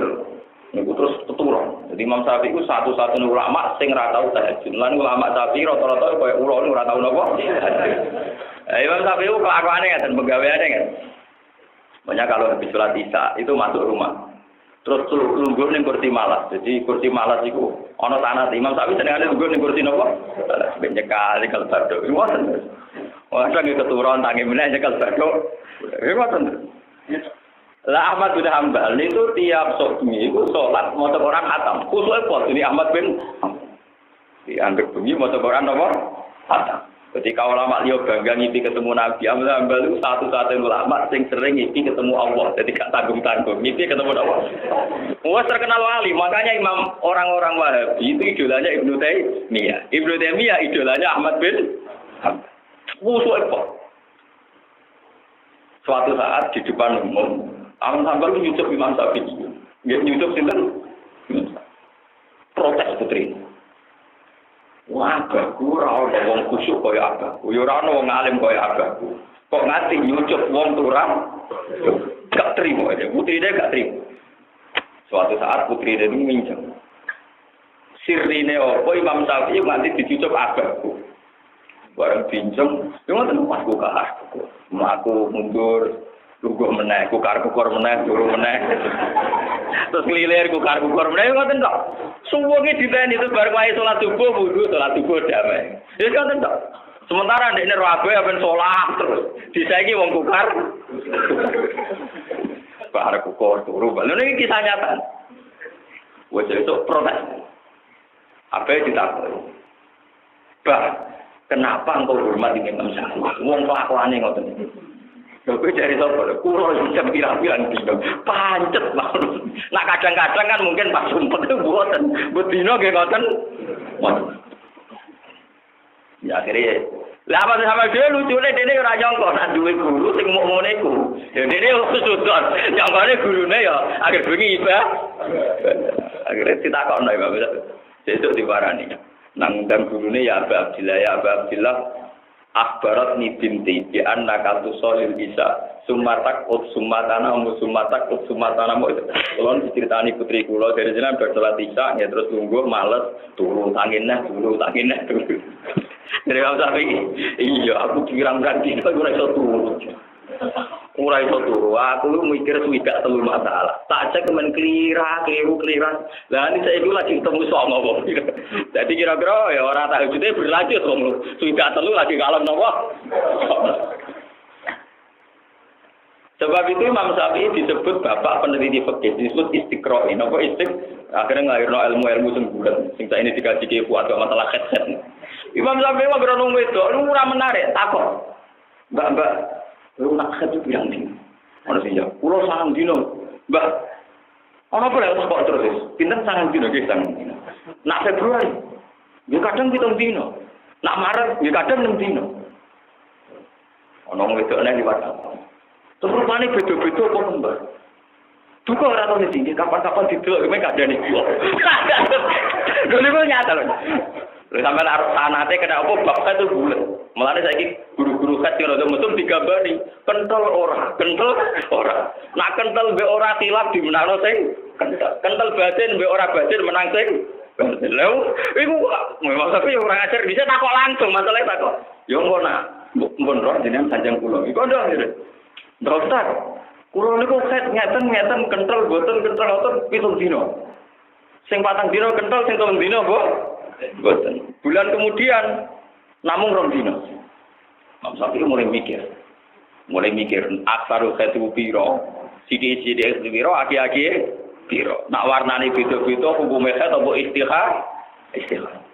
niku terus keturun. Jadi Imam Syafi'i itu satu-satunya ulama sing ora tau tahajud. Lan ulama Syafi'i rata-rata koyo ula ora tau napa. Imam Syafi'i ku kelakuane ngaten, pegawaiane kan. Banyak kalau habis sholat isya itu masuk rumah. Terus lungguh ning kursi malas. Jadi kursi malas iku ana tanah Imam Syafi'i senengane lungguh ning kursi napa? Banyak kali kalau badhe. Ngoten. Wah, sak keturun tangi meneh nyekel badhe. Ngoten. Lah Ahmad bin Hanbal itu tiap bengi iku salat maca Quran khatam. Khusus apa ini Ahmad bin Hanbal. Dianggap bengi maca Quran apa? Khatam. Ketika ulama liya bangga ngipi ketemu Nabi Ahmad bin Hanbal itu satu-satunya ulama sing sering ngipi ketemu Allah. Jadi gak tanggung-tanggung ngipi ketemu Allah. Wah terkenal wali, makanya imam orang-orang Wahabi itu idolanya Ibnu Taimiyah. Ibnu Taimiyah idolanya Ahmad bin Hanbal. Khusus apa? Suatu saat di depan umum Ahmad Hanbal itu nyucup Imam Syafi'i. Nggak nyucup sinten? Protes putri. Wah, abahku ora ana wong khusyuk kaya abahku. Ya ora ana wong alim kaya abahku. Kok nganti nyucup wong turang? Gak terima aja. Putrine gak terima. Suatu saat putrine itu minjem. Sirine apa Imam Syafi'i nganti dicucup abahku. Bareng pinjem, yo ngoten pas buka aku. Aku mundur lugu meneh, kukar-kukar meneh, turu meneh. Terus ngelilir kukar-kukar meneh, ngoten tok. Suwunge diteni terus bareng wae salat subuh, wudu salat subuh damai. Wis ngoten tok. Sementara ndekne rabe apen salat terus. Disaiki wong kukar. Bareng kukar turu. Lha niki kisah nyata. Wes itu protes. Apa ditakoni? Bah, kenapa engkau hormat Imam Syafi'i? Wong kelakuane ngoten. Kowe cari sapa? Kulo jam pirang-pirang dino. Pancet mawon. Nah kadang-kadang kan mungkin pas sumpet itu mboten. Bedino nggih ngoten. Ya akhirnya lah apa sama dhewe lucune dene ora nyangka nek duwe guru sing mok ngene iku. Ya dene sudut. Nyangkane gurune ya akhir bengi iba. Akhirnya ditakokno ya Bapak. Sesuk diwarani. Nang ndang gurune ya Aba Abdillah akhbarat ni binti bi annaka tusolil bisa sumatak sumatana mo kulon diceritani putri kula dari jenengan bersolat isya ya terus lungguh males turu tanginnya dari Syafi'i iya aku pirang-pirang dino ora iso turu aku lu mikir swidak telu masalah tak cek men keliru lah ini saya itu lagi ketemu sama wong jadi kira-kira ya orang tahajudnya berlanjut wong lu swidak telu lagi kalem nopo sebab itu Imam Syafi'i disebut bapak peneliti fikih disebut istiqra napa akhirnya nglahirno ilmu-ilmu sing bulet sing saiki dikaji ke buat masalah headset Imam Syafi'i mah beronong wedok ora menarik takon mbak lu nak kerja bilang ni, mana sih ya? Pulau sangat dino, bah, orang boleh kok terus, pinter sangat dino kita. Nak Februari, dia kadang kita dino, nak Maret, dia kadang 6 dino. Orang itu aneh di mana? Terus rupanya beda-beda kok mbak. Duka orang tahu sih, kapan-kapan tidur, mereka ada nih. Dulu nyata loh. Lalu sampai naruh sanate kena apa bapak itu bulat. Mulane saiki guru-guru kat kira metu digambari kental ora. Nak kental mbek ora tilap dimenangno sing kental batin mbek ora batin menang sing. Lha iku memang tapi ora ngajar bisa takok langsung masalah takok. Yo ngono mbon ro jenengan sanjang kula. Iku ndak ngene. Dokter, kula niku set ngeten kental boten pitung dino. Sing patang dino kental sing telung dino, Bu. Boten. Bulan kemudian namung rong dino. Mam Syafi'i mulai mikir. Aksaru khatu piro Sidik-sidik piro, aki-aki piro. Nak warnane beda-beda hukume khat apa istihad? Istihad.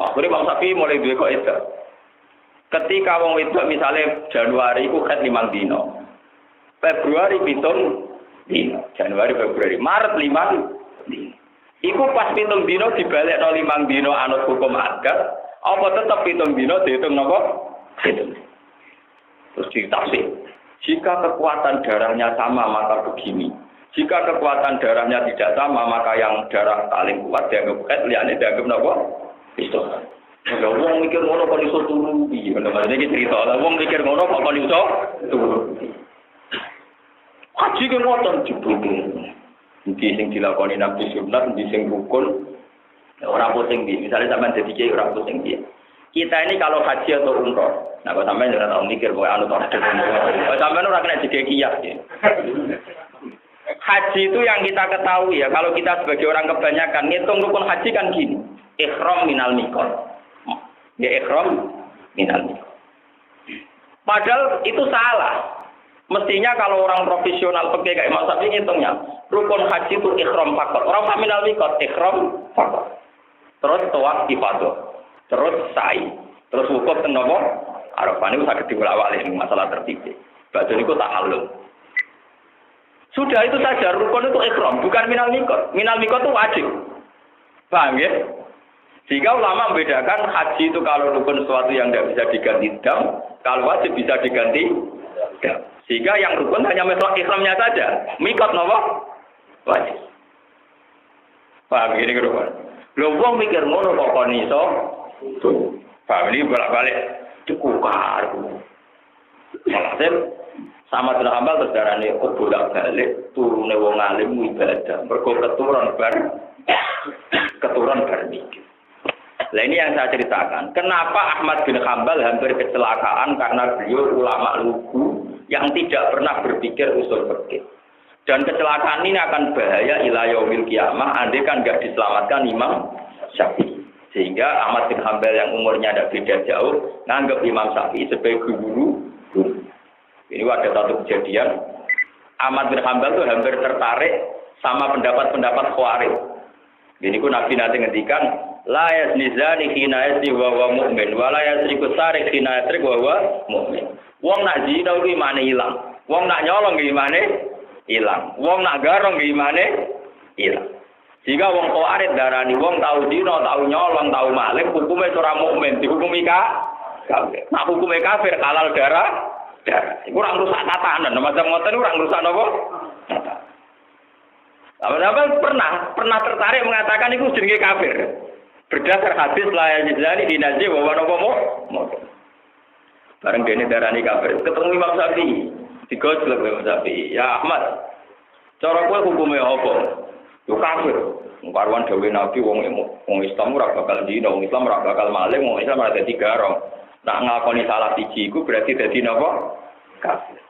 Akhirnya Imam Syafi'i mulai duwe kok itu. Ketika wong wedok misalnya Januari iku khat 5 dino. Februari 7 dino. Januari, Februari, Maret 5 dino. Iku pas 7 dino dibalekno 5 dino anut hukum adat, apa tetep 7 dino dihitung napa? Hitung. Terus ditafsir. Jika kekuatan darahnya sama maka begini. Jika kekuatan darahnya tidak sama maka yang darah paling kuat dianggap khat, liyane dianggap napa? Iso. Lah wong mikir ngono kok iso turu piye? Bener-bener iki cerita. Lah wong mikir ngono kok iso turu. Haji ke ngoten dibutuh. Iki sing dilakoni Nabi Sunat, iki sing rukun. Ora pusing iki. Misale sampean dadi kiai ora pusing iki. Kita ini kalau haji atau umroh, nah kalau sampean ora tau mikir kok anu tok. Kalau sampean ora kena dikek kiai. Haji itu yang kita ketahui ya, kalau kita sebagai orang kebanyakan ngitung rukun haji kan gini. Ihram minal miqat. Ya ihram minal miqat. Padahal itu salah. Mestinya kalau orang profesional pakai kayak Imam Syafi'i ngitungnya, rukun haji itu ihram faqat. Orang minal miqat ihram faqat. Terus tawaf ifadah. Terus sa'i. Terus wukuf teng napa? Arafah niku saged diwolak-walik masalah tertib. Badhe niku ta'allum. Sudah itu saja rukun itu ihram, bukan minal miqat. Minal miqat itu wajib. Paham ya? Sehingga ulama membedakan haji itu kalau rukun sesuatu yang tidak bisa diganti dam, kalau wajib bisa diganti dam. Sehingga yang rukun hanya masalah ihramnya saja. Mikot napa? Wajib. Paham ini kerupan. Lho wong mikir ngono kok kon iso. Paham ini bolak-balik dikukar. Maksud sama dengan hambal terus darane bolak-balik turune wong alim ibadah. Mergo keturunan bar mikir. Nah ini yang saya ceritakan. Kenapa Ahmad bin Hanbal hampir kecelakaan karena beliau ulama lugu yang tidak pernah berpikir usul fikih. Dan kecelakaan ini akan bahaya ila yaumil kiamah andai kan enggak diselamatkan Imam Syafi'i. Sehingga Ahmad bin Hanbal yang umurnya tidak beda jauh nganggap Imam Syafi'i sebagai guru. Ini ada satu kejadian. Ahmad bin Hanbal itu hampir tertarik sama pendapat-pendapat Khawarij. Ini ku Nabi nanti ngendikan la yazni zani hina yazni wa huwa mu'min wa la yasriku sarik hina yasrik wa huwa mu'min. Wong nak zina kuwi imane ilang. Wong nak nyolong kuwi imane ilang. Wong nak garong kuwi imane ilang. Jika wong Khawarij darani wong tau zina, tau nyolong, tau maling, hukume ora mukmin, dihukumi kafir. Nak hukume kafir halal darah. Iku ora ngrusak tatanan, macam ngoten ora ngrusak napa? Apa pernah tertarik mengatakan itu jenenge kafir. Berdasar hadis la yajzani dinaji wa napa mau. Bareng dene darani kafir. Ketemu Imam Syafi'i. Digojlok Imam Syafi'i. Ya Ahmad. Cara kowe hukume apa? Yo kafir. Karuan dawuh Nabi wong Islam ora bakal dina, wong Islam ora bakal maling, wong Islam ora dadi garong. Nak ngakoni salah siji iku berarti dadi napa? Kafir.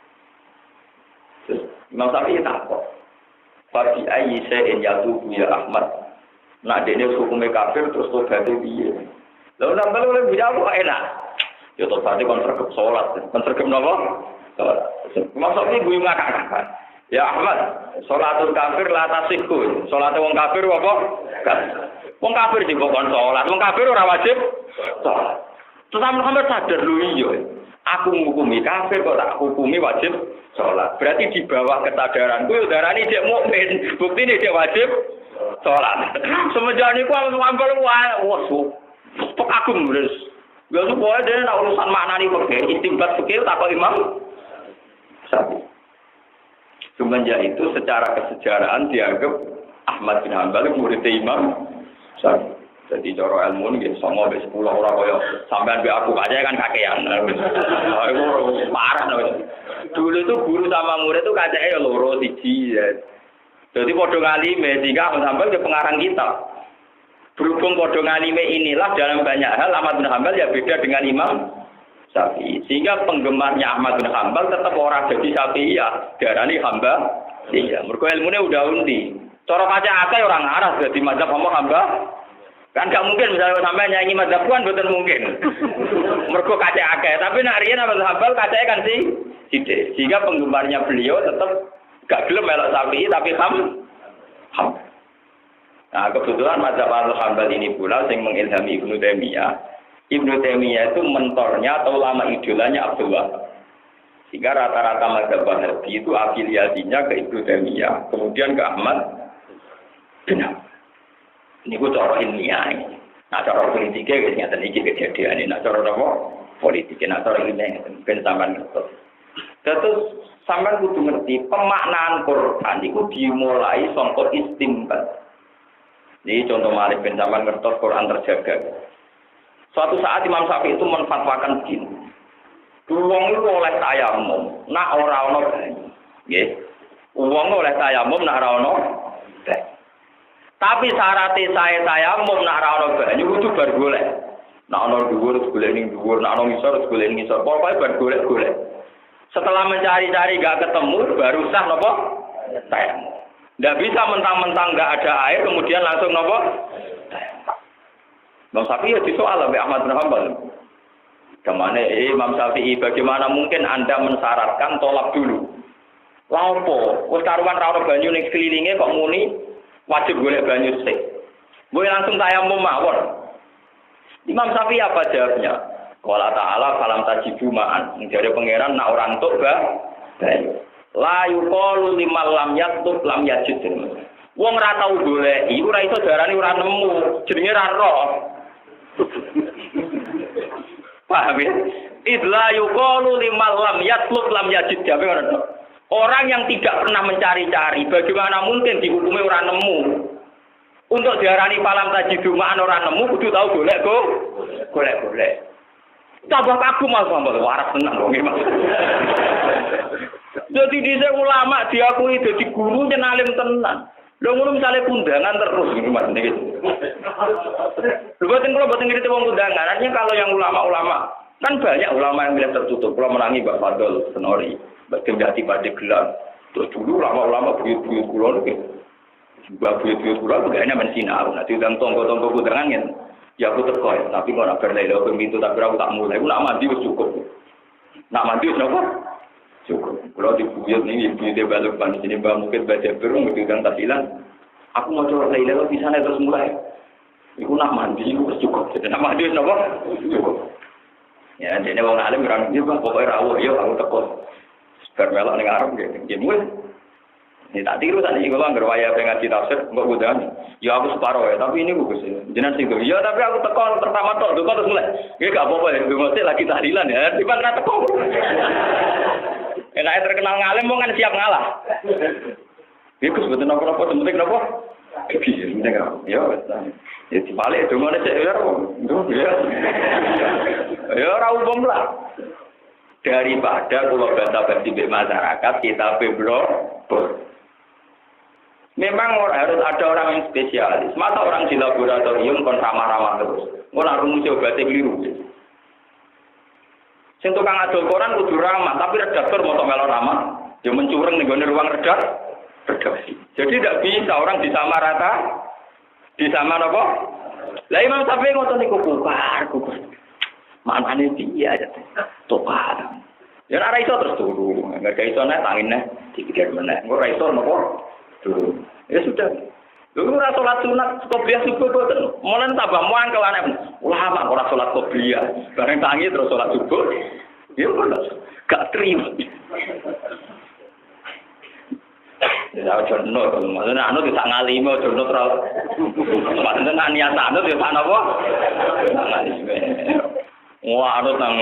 Terus Imam Syafi'i takok. Fati ayyi shay'in yatubu ya Ahmad. Nak dene hukume kafir terus tobaté piye? Lha nambah oleh jawab kok enak. Ya tobaté kon sregep salat. Kon sregep napa? Salat. Maksudnya gue ngakak-ngakak. Ya Ahmad, salatul kafir la tasihku. Salate wong kafir apa? Wong kafir sing kok kon salat. Wong kafir ora wajib salat. Terus Muhammad sadar lho iya. Aku menghukumi kafir kok tak hukumi wajib sholat. Berarti di bawah kesadaranku yo darani dia mukmin. Buktine dia wajib sholat. Semenjak niku aku ngampel wah pok aku terus. Ya supaya dia nak urusan maknani fikih, istinbat fikih tak kok Imam Syafi'i. Semenjak itu secara kesejarahan dianggap Ahmad bin Hanbal murid Imam Syafi'i. Jadi cara ilmu ini sama sampai 10 orang kaya sampean be aku aja kan kakean. Itu parah namanya. Dulu itu guru sama murid itu kacake ya loro siji ya. Jadi padha ngalime sehingga sampai ke pengarang kitab. Berhubung padha ngalime inilah dalam banyak hal Ahmad bin Hanbal ya beda dengan Imam Syafi'i. Sehingga penggemarnya Ahmad bin Hanbal tetap orang jadi Syafi'i ya darani hamba. Iya, mergo ilmune udah undi. Cara kaca akeh orang arah dadi mazhab hamba. Kan gak mungkin misalnya sampai nyanyi mazhab kan betul mungkin. Mergo kaca akeh, tapi nak riyen Ahmad Hanbal kacake kan sithik. Sehingga penggemarnya beliau tetap Gak gelem melok Syafi'i tapi ham. Nah, kebetulan mazhab Al-Hambal ini pula yang mengilhami Ibnu Taimiyah. Ibnu Taimiyah itu mentornya atau ulama idolanya Abdul Wahab. Sehingga rata-rata mazhab Wahabi itu afiliasinya ke Ibnu Taimiyah, kemudian ke Ahmad bin Hanbal. Ini gue cara ilmiah ini. Nah, cara politiknya ternyata ini kejadian ini. Nah, cara apa? Politiknya, nah, cara ilmiah ini. Mungkin sampai ngerti. Terus sampai kudu ngerti pemaknaan Quran itu dimulai sangka istimbat. Jadi contoh Malik bin Zaman ngertos Quran terjaga. Suatu saat Imam Syafi'i itu menfatwakan begini. Wong itu oleh tayamum, nak ora ono banyu. Nggih. Wong oleh tayamum nak ora ono banyu. Tapi syaratnya saya tayamum nak ora ono banyu kudu bar golek. Nak ono dhuwur golek ning dhuwur, nak ono ngisor golek ning ngisor. Pokoke bar golek-golek. Setelah mencari-cari gak ketemu baru sah napa? Tayamum. Tidak bisa mentang-mentang nggak ada air, kemudian langsung nopo. Imam Syafi'i ya disoal oleh Ahmad bin Hanbal. Kemana Imam Syafi'i, bagaimana mungkin Anda mensyaratkan tolak dulu? Lapo, wis karuan ra ono banyu ning sekelilinge kok muni wajib golek banyu sik. Boleh langsung tayamum mawon. Imam Syafi'i apa jawabnya? Qala ta'ala falam tajibu ma'an. Dari pangeran nak orang tok banyu. La yuqalu limal lam yaktub lam yajid. Wong ora tau goleki, ora iso darani ora nemu, jenenge ra roh. Paham ya? Idla yuqalu limal lam yatlub lam yajid. Orang yang tidak pernah mencari-cari, bagaimana mungkin dihukumi ora nemu? Untuk diarani falam tajidu ma'an ora nemu, kudu tau golek. Tambah kagum Mas Bambal, waras tenang wong iki Mas. Jadi dhisik ulama diakui dadi guru nyenalim tenan. Lho ngono misale kundangan terus iki Mas niki. Lho boten kula boten ngerti wong kundangan. Artinya kalau yang ulama-ulama kan banyak ulama yang bilang tertutup. Kula menangi Mbak Fadl Senori, Mbak Gendati Pade Gelar. Terus dulu ulama-ulama buyut-buyut kula niki. Mbak buyut-buyut kula begane men sinau. Nanti udang tonggo-tonggo kundangan yen ya aku teko, tapi kok nak berlele pintu tak aku tak mulai. Aku nak mandi wis cukup. Nak mandi wis napa? Cukup. Kalau dibuyut nih, ibu balik pan sini mbak mungkin baca berung gitu kan tasilan. Aku mau coba lele di sana terus mulai. Iku nak mandi wis cukup. Jadi nak mandi wis napa? Cukup. Ya, jadi wong alim orang dia pokoknya rawuh yo aku teko. Bar melok ning arep nggih. Ini tak tiru tadi kalau anggar waya pengen tafsir, mbak udah. Ya aku separuh ya, tapi ini bagus ya. Jangan sih ya tapi aku tekon pertama tuh terus mulai. Ya gak apa-apa ya, gue lagi tahlilan ya. Tiba kena tekon. Enak terkenal ngalim, mau kan siap ngalah. Ya gue sebetulnya apa-apa, penting apa? Iya, penting apa? Ya, ya dibalik itu mana sih? Ya, rawum lah. Daripada kalau basa-basi masyarakat kita beblok. Memang harus ada orang yang spesialis. Masa orang di laboratorium kon ramah-ramah terus. Ngono rumus obatnya keliru. Sing tukang adol koran kudu ramah, tapi redaktor moto melo ramah, dia mencureng ning ruang redaksi. Jadi tidak bisa orang disamarata. Disama napa? Lah Imam Syafi'i ngoten niku kubar. Manane dia aja. Topar. Ya ora iso terus turu. Enggak iso nek tangine dipikir meneh. Ora iso napa? Turu. Ya sudah. Dulu ora salat sunat qobliyah subuh boten. Mulane tambah muangkel aneh. Ulama ora salat qobliyah. Bareng tangi terus salat subuh. Ya ora. Gak terima. Ya jono, maksudnya anu tidak ngalimi jono terus. Maksudnya niat anu ya sak napa? Ngalimi. Wah anu nang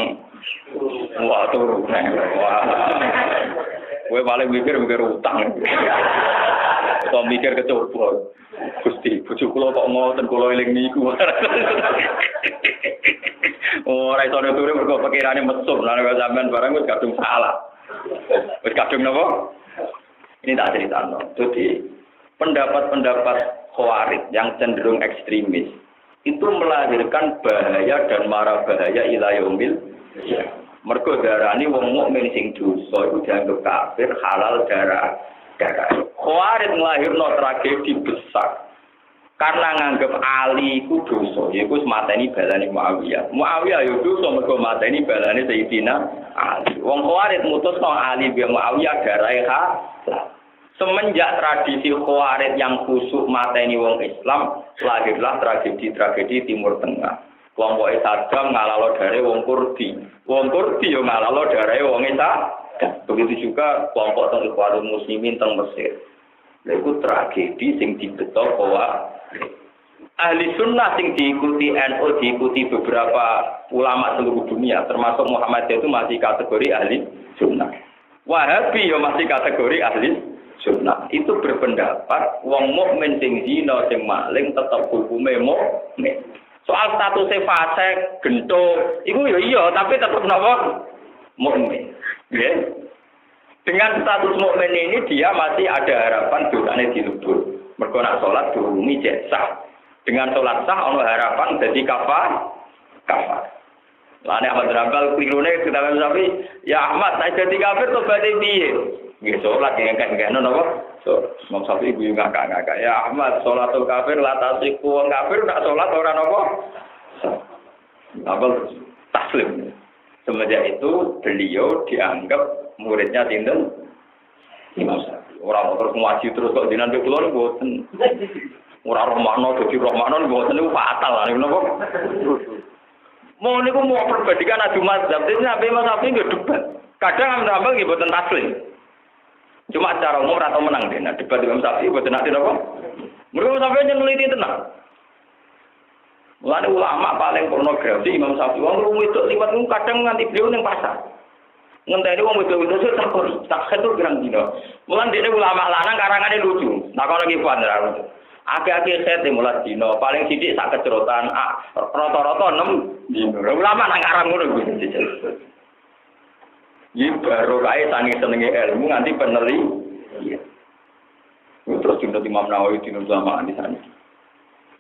wah turu. Wah. Kowe paling mikir utang. Atau mikir kecoba. Gusti, bojo kula kok ngoten kula eling niku. Ora iso turu mergo pikirane mesum, lan kok sampean barang wis kadung salah. Wis kadung napa? Ini tak ceritano. Jadi pendapat-pendapat khawarij yang cenderung ekstremis itu melahirkan bahaya dan mara bahaya ila yaumil qiyamah. Mergo darani wong mukmin sing dosa iku dianggap kafir, halal darah. Khawarij nglahirno tragedi besar. Karena nganggep Ali iku dosa, yaiku mateni balane Muawiyah. Muawiyah yo dosa mergo mateni balane Sayyidina Ali. Wong Khawarij mutusno Ali bin Muawiyah darahe halal. Semenjak tradisi Khawarij yang khusuk mateni wong Islam, lahirlah tragedi-tragedi Timur Tengah. Kelompok Saddam ngalalo dari wong Kurdi. Wong Kurdi yo ngalalo dari wong Islam. Begitu juga kelompok teng Ikhwanul Muslimin teng Mesir. Lha iku tragedi sing dibeto Khawarij. Ahli sunnah sing diikuti NU, diikuti beberapa ulama seluruh dunia, termasuk Muhammadiyah itu masih kategori ahli sunnah. Wahabi yo masih kategori ahli sunnah. Itu berpendapat wong mukmin sing zina sing maling tetap hukume mukmin. Soal statusnya fasik, gento, itu ya iya, tapi tetap napa mukmin. Ya. Dengan status mukmin ini dia masih ada harapan dosane dilebur. Mergo nak salat durungi sah. Dengan salat sah ono harapan dadi kafar. Lane Ahmad Rambal klirune kita tapi ya Ahmad nek dadi kafir tobaté piye? Nggih salat ngengken napa? Imam Syafi'i ibu ngakak-ngakak. Ya Ahmad, sholatul kafir latasiku wong kafir nak sholat ora napa? Apa taslim. Semenjak itu beliau dianggap muridnya sinten? Imam Syafi'i. Ora terus ngaji terus kok dinan pe kula mboten. Ora roh makna dadi roh makna mboten niku fatal niku napa? Mau niku mau perbandingan adu mazhab. Dene sampe Imam Syafi'i nggih debat. Kadang Imam nggih mboten taslim. Cuma secara umum atau menang deh. Nah, debat Imam Syafi'i buat nanti apa? Mereka Imam Syafi'i yang neliti tenang. Mulane ulama paling pornografi Imam Syafi'i. Wong itu liwat kadang nganti beliau ning pasar. Ngenteni wong itu tak itu gerang dino. Mulane dene ulama lanang karangane lucu. Nah kalau lagi puan ra. Akeh-akeh set mulai dino, paling sithik sak kecerotan, rata-rata 6 dino. Ulama nang karang ngono kuwi. Ini baru kaya senenge ilmu nganti peneliti. Terus juga Imam Nawawi di Nuzama di sana.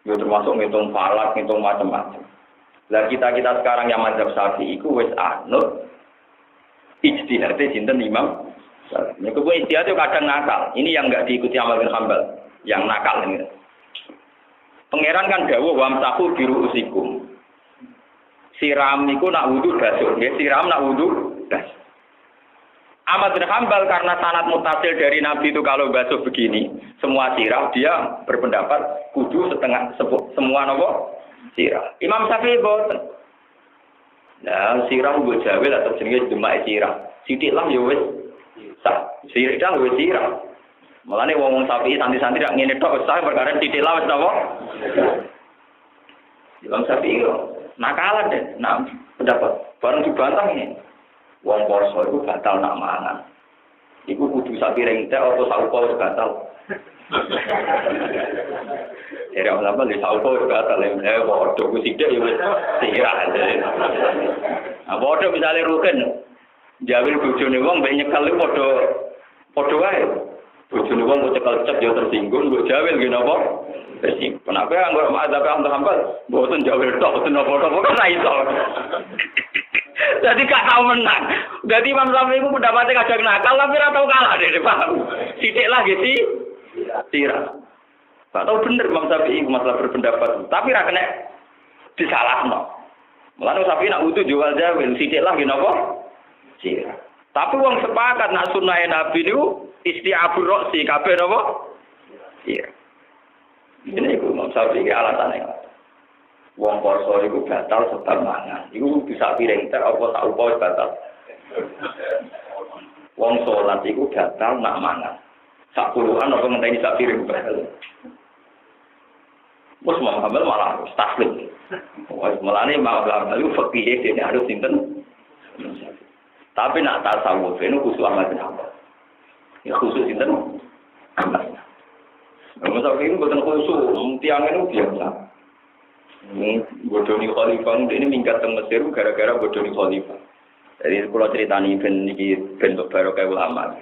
Itu termasuk ngitung falak, ngitung macam-macam. Lah kita sekarang yang mazhab Syafi'i iku wis anut ijtihad sinten Imam. Nek kuwi ijtihad itu kadang nakal. Ini yang enggak diikuti Ahmad bin Hanbal, yang nakal ini. Pangeran kan dawuh wamsahu biru usikum. Siram niku nak wudu basuh, nggih siram nak wudu basuh. Ahmad bin Hanbal karena sanad mutasil dari Nabi itu kalau basuh begini, semua sirah dia berpendapat kudu semua nopo sirah. Imam Syafi'i boten. Nah, sirah mbok jawel atau jenenge demak sirah. Sithik lah ya wis sah. Sirah wis sirah. Mulane wong Syafi'i santi-santi rak ngene tok sah perkara sithik lah wis napa. Imam Syafi'i nakalan deh. Nah, pendapat bareng dibantah ini. Wong poso iku batal nak mangan. Iku kudu sak piring teh apa sak upo wis batal. Era apa lek sak upo wis batal lek padha ku sithik ya wis sirah. Ah padha misale ruken. Jawil bojone wong mbek nyekel iku padha wae. Bojone wong kok cekel cep ya tersinggung, mbok jawil nggih napa? Tersinggung. Kenapa anggere mazhab Ahmad mboten jawil tok mboten napa-napa kan iso. Jadi gak tahu menang. Jadi Imam Syafi'i itu pendapatnya kadang nakal, tapi tidak tahu kalah deh, paham? Sidik lagi sih, tira. Gak tahu bener Imam Syafi'i masalah berpendapat, tapi tidak kena disalah no. Mulanya Syafi'i nak utuh jual jawil, sidik lagi nopo, tira. Tapi uang sepakat nak sunnah Nabi itu isti'abur roksi, kabeh nopo, tira. Ini Imam Syafi'i alasannya. Wong poso iku batal sebab mangan. Iku bisa piring ter apa sak upo batal. Wong salat iku batal nak mangan. Sak puluhan apa ngenteni sak piring batal. Mus Muhammad malah taslim. Wes melane malah iku fikih dene harus sinten. Tapi nak tasawuf itu khusus Ahmad bin Hanbal. Ya khusus sinten? Ahmad. Masa ini bukan khusus, tiang itu biasa. Bodoni Khalifah ini minggat ke Mesir gara-gara bodoni Khalifah. Jadi kalau ceritani ben baru kayak ulama.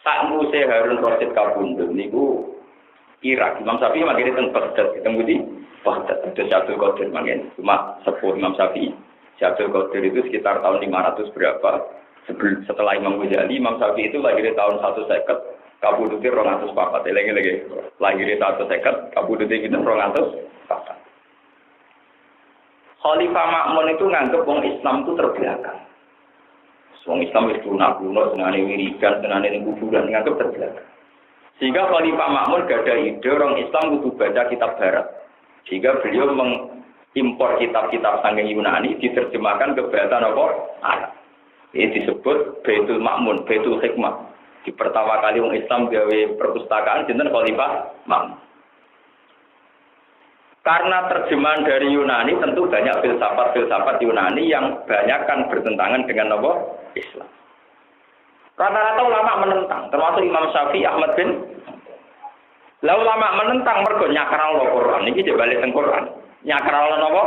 Sak Musa Harun Rasid kabundut niku Irak. Imam Syafi'i makanya teng Baghdad, ketemu di Baghdad. Ada Syabdul Qadir makanya cuma sepuh Imam Syafi'i. Syabdul Qadir itu sekitar tahun 500 berapa? Setelah Imam Ghazali, Imam Syafi'i itu lahir tahun 150. Kabundutnya 204. Lagi lahir 150, kabundutnya kita 204. Khalifah Ma'mun itu nganggep wong Islam itu terbelakang. Wong Islam wis kuno-kuno senane wiridan, senane ning kuburan nganggep terbelakang. Sehingga Khalifah Makmun gak ada ide orang Islam kudu baca kitab barat. Sehingga beliau mengimpor kitab-kitab saking Yunani diterjemahkan ke bahasa Arab. Ini disebut Baitul Makmun, Baitul Hikmah. Di pertama kali orang Islam gawe perpustakaan sinten Khalifah Makmun. Karena terjemahan dari Yunani tentu banyak filsafat-filsafat Yunani yang banyak kan bertentangan dengan Islam. Rata-rata ulama menentang, termasuk Imam Syafi'i, Ahmad bin. Lah ulama menentang mergo nyakralno Quran iki dibalik teng Quran. Nyakralno napa?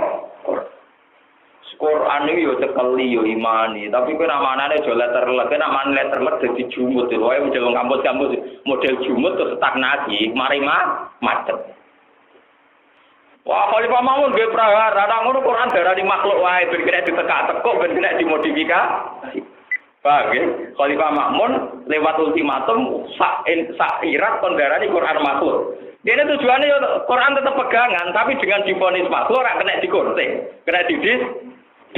Quran iki yo tekeli yo imani, tapi kowe namanane aja letterlet, namane letterlet dadi jumut. Wae model kampus-kampus model jumut terus stagnasi, mari macet. Wah, Khalifah Makmun nggih prahara, nang ngono Quran darani makhluk wae ben kena ditekak-tekuk, ben kena dimodifikasi. Paham ya? Khalifah Makmun lewat ultimatum sak Irak kon darani Quran makhluk. Dene tujuane yo Quran tetep pegangan, tapi dengan divonis makhluk ora kena dikorte, kena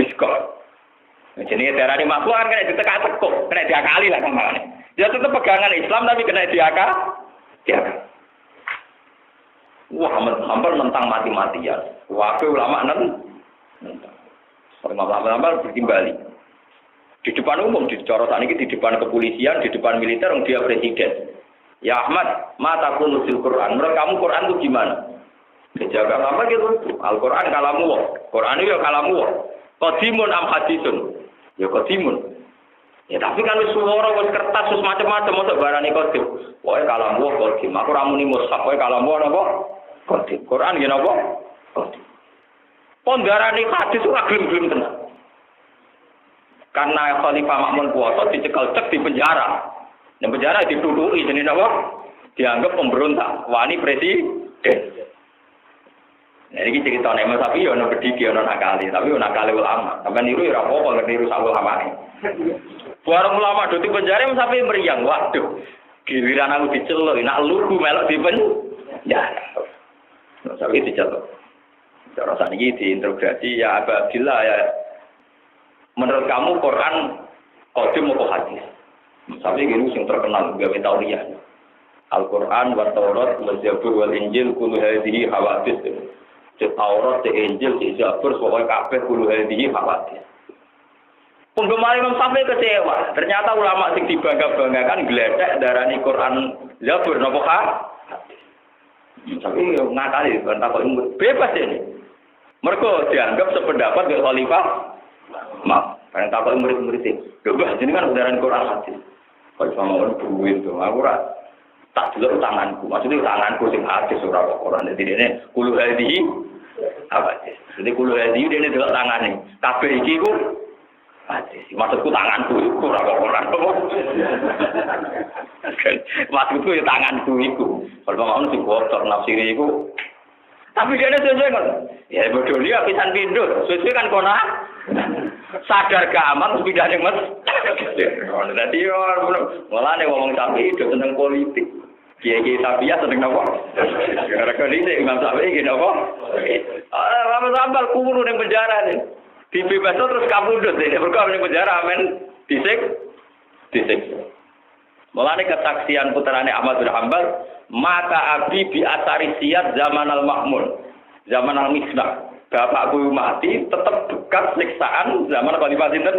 diskor. Jenenge darani makhluk kan kena ditekak-tekuk, kena diakali lah kemane. Dia tetep pegangan Islam tapi kena diakal. Wah, hampir tentang mati-matian. Wakil ulama nentang. Ulama bertimbali. Di depan umum, di corotan ini, di depan kepolisian, di depan militer, dia presiden. Ya Ahmad, mata kunusil Quran. Menurut kamu Quran itu gimana? Dijaga apa gitu? Al-Quran kalamu. Quran itu ya kalamu. Qadimun am hadisun. Ya qadimun. Ya tapi kan wis suara wis kertas wis macam-macam mosok barani qadim. Pokoke kalamu qadim. Aku ra muni mushaf, pokoke kalamu napa? Qadim. Quran ya napa? Qadim. Pondarane hadis ora gelem-gelem tenan. Karena Khalifah Makmun kuwasa dicekel cek di penjara. Di penjara dituduhi jenenge napa? Dianggap pemberontak, wani presiden. Nah, ini cerita Imam Syafi'i ono bediki ono nakali, tapi ono nakali ulama. Sampai niru ora apa-apa niru sak ulama. Barang ulama do di penjara Imam Syafi'i meriang, waduh. Giliran aku diceluk, nak lugu melok di penjara. Imam Syafi'i diceluk. Cara saniki diinterogasi ya Abdillah ya. Menurut kamu Quran qadim apa hadis? Imam Syafi'i gini sing terkenal gawe tauriyah. Al-Quran wa Taurat wa Zabur wal Injil kullu hadhihi hawadits. Taurat, Injil, Zabur, pokoknya kabeh kullu hadhihi hawadits. Penggemar Imam Syafi'i kecewa. Ternyata ulama sing dibangga-banggakan gledek darani Quran Zabur napa hadis. Tapi ngakali bantah kok bebas ini. Mergo dianggap sependapat dengan Khalifah. Barang takok murid-murid iki. Lho Mbah jenengan darani Quran hadis. Kok sama duit to. Aku ora tak delok tanganku. Maksudnya tanganku sing hadis ora kok Quran. Dadi dene kullu hadhihi hadis. Jadi kullu hadhihi dene delok tangane. Kabeh iki ku hadis. Maksudku tanganku iku ora kok Quran. Maksudku ya tanganku iku. Kalau mau sing bocor nafsire iku. Tapi dia sesuai kan? Ya bodoh dia pisan pindho. Sesuai kan kona. Sadar gaman terus pindah ning Mas. Dadi yo mulane ngomong Syafi'i do tentang politik. Kiai-kiai Syafi'i seneng napa? Gara-gara iki Imam Syafi'i iki napa? Lama sambal kuru ning penjara nih. Dibebasno terus kapundhut dene. Mergo ning penjara amen disik. Mulane kesaksian putrane Ahmad bin Hanbal, mata abi bi asari siyat zaman al-Makmun, zaman al-Misbah. Bapakku mati tetap bekas siksaan zaman Khalifah sinten.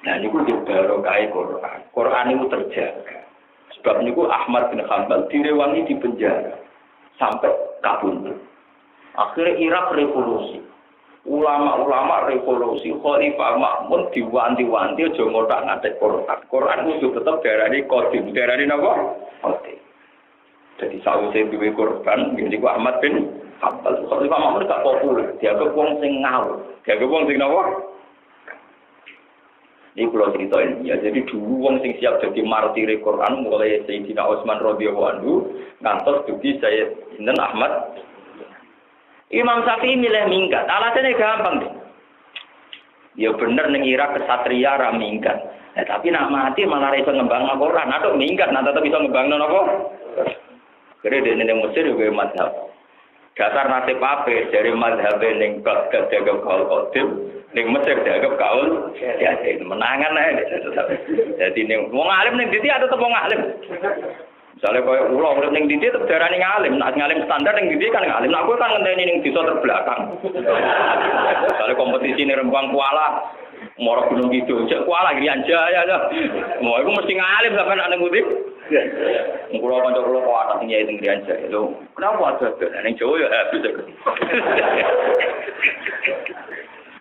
Nah niku dibarokah Quran. Quran itu terjaga. Sebab niku Ahmad bin Hanbal direwangi di penjara sampai kabundut. Akhirnya Irak revolusi. Ulama-ulama revolusi Khalifah Makmun diwanti-wanti aja ngotak-ngatik Quran. Quran kudu tetep darani qadim. Darani napa? Qadim. Jadi sawise duwe korban niku Ahmad bin Hanbal. Khalifah Makmun gak populer. Dianggap wong sing ngawur. Dianggap wong sing napa? Ini kalau ceritain ya, jadi dulu wong sing siap jadi martir Quran mulai Sayyidina Utsman radhiyallahu anhu ngantos dugi saya Sinten Ahmad. Imam Syafi'i milih minggat. Alasannya gampang deh. Ya bener ning Irak kesatria ra minggat. Tapi nak mati malah iso ngembangno Quran. Aduh minggat nanti tetep iso ngembangno napa? Kere dene ning Mesir juga mazhab. Dasar nasib ape dari mazhab ning kok dianggap kaul qadim, ning Mesir dianggap kaul ya menangan ae. Jadi ning wong alim ning ndi ada tetep wong alim. Misalnya kaya kula urip ning ndi tetep darani ngalim, nek ngalim standar ning ndi kan ngalim. Nek aku kan ngenteni ning desa terbelakang. Misalnya kompetisi ning Rembang Kuala, Moro Gunung Kidul, cek Kuala Grian Jaya ya. Mau iku mesti ngalim sampean nek ngendi. Kulo kanca kulo kok atas nyai teng Grian Jaya. Lho, kenapa ada ning Jawa ya bisa.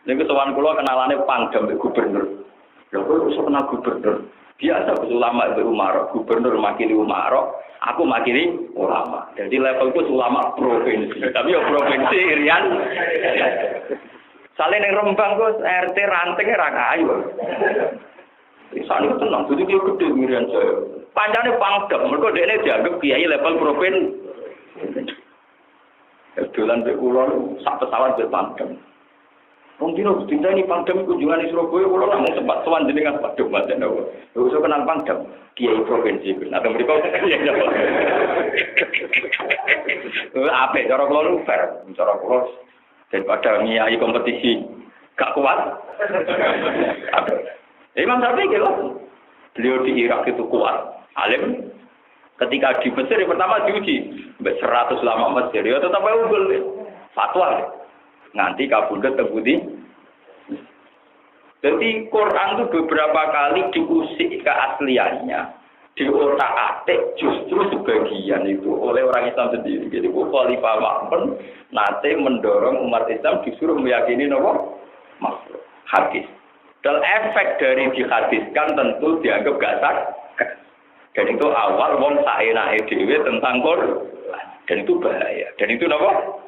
Niku sowan kulo kenalane Pangdam gubernur. Lho kok iso kenal gubernur? Biasa ulama itu umaro, gubernur makili umaro, aku makili ulama. Jadi levelku ulama provinsi. Tapi ya provinsi Irian. Saleh ning Rembang Gus, RT ranting ra kayu. Isane tenang, kudu ki gede Irian Jaya. Pancane Pangdam, mergo dekne dianggap kiai level provinsi. Dolan mbek kula sak pesawat mbek Pangdam. Wong dino ditindani Pangdam kunjungan di Surabaya, kula namung sempat sowan jenengan Pangdam Mas Nawa. Lho iso kenal Pangdam, kiai provinsi. Nah, teng mriku kiai napa. Apik cara kula lu fair, cara kula daripada ngiyai kompetisi gak kuat. Imam Syafi'i kira beliau di Irak itu kuat, alim. Ketika di Mesir yang pertama diuji, 100 lama Mesir, ya tetap unggul. Fatwa. Nanti kabudut terbudi. Jadi Quran itu beberapa kali diusik keasliannya, diotak-atik justru sebagian itu oleh orang Islam sendiri. Jadi Khalifah Ma'mun nanti mendorong umat Islam disuruh meyakini nopo makhluk hadis. Dan efek dari dihadiskan tentu dianggap gak sah. Dan itu awal wong saenake dhewe tentang Quran. Dan itu bahaya. Dan itu nopo?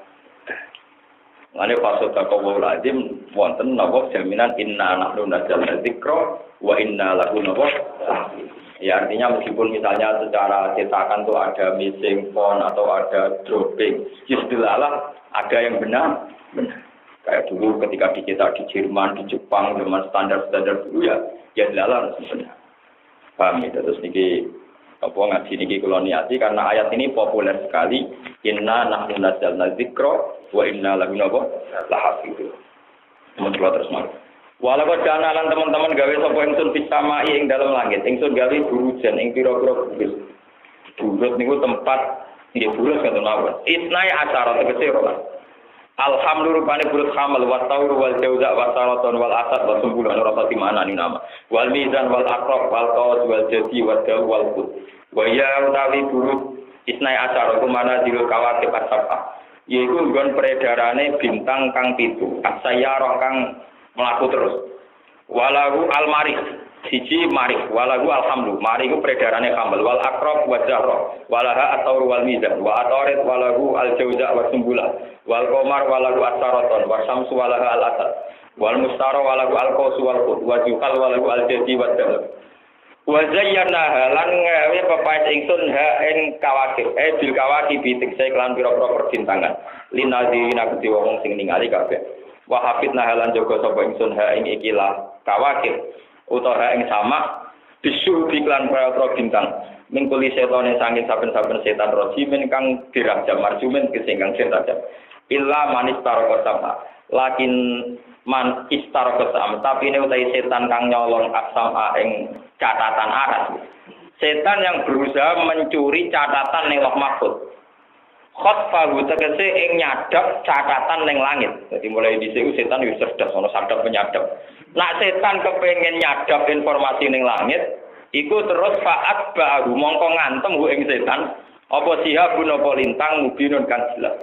Ngene fasota kawu lazim wonten napa jaminan inna nahnu nazzalna dzikra wa inna lahu napa. Ya artinya meskipun misalnya secara cetakan tuh ada missing font atau ada dropping, istilah ada yang benar. Kayak dulu ketika dicetak di Jerman, di Jepang dengan standar-standar dulu ya jelas benar. Paham ya, terus niki apa ngaji niki kula niati karena ayat ini populer sekali. Inna nahnu nazzalna dzikra wa inna lahu lahafidun. Teman-teman terus mau. Walau dana lan teman-teman gawe sapa ingsun bisama ing dalam langit. Ingsun gawe burujan ing pira-pira burut. Burut niku tempat nggih burut kanten mawon. Isnai acara tegese ora. Alhamdulillah rupane burut hamal wa taur wal jauza wa saraton wal asad wa sumbulan ora pati mana ni nama. Wal mizan wal aqrab wal qawas wal jadi wa daw wal qut. Wa ya utawi burut isnai acara kumana dil kawatib asapa. Yaiku nggon peredarane bintang kang 7, asayarah kang mlaku terus. Walahu al-marih, siji marih, walahu alhamdulillah. Marih ku peredarane kambal wal aqrab wa zahra, walaha at-taur wal mizan, wa atarid walahu al-jauza wa sumbula, wal qamar walahu as-saraton, wa syamsu walaha al-asad, wal mustara walahu al-qaus wal qut, wa juhal walahu al-jadi wa dalal. Wa zayyana lan gawe pepaes ingsun ha ing kawakib bil kawakib bitik lan pira-pira percintangan linazina kedhe wong sing ningali kabeh wa hafidna halan jaga sapa ingsun ha ing ikilah kawakib utawa ing sama bisu iklan pira-pira bintang mingkuli setone sanging saben-saben setan rojimen kang dirajam marjumen kesingkang setan illa manis taraka sama lakin man istaraka sama tapi ini utai setan kang nyolong asama ing catatan aras. Setan yang berusaha mencuri catatan ning Lauh Mahfuz. Khotfahu tegese ing nyadap catatan ning langit. Jadi mulai dhisik setan wis cerdas ana sadap penyadap. Nak setan kepengin nyadap informasi ning langit, iku terus faat baru mongko ngantem ku ing setan apa sihabun apa lintang mubinun kan jelas.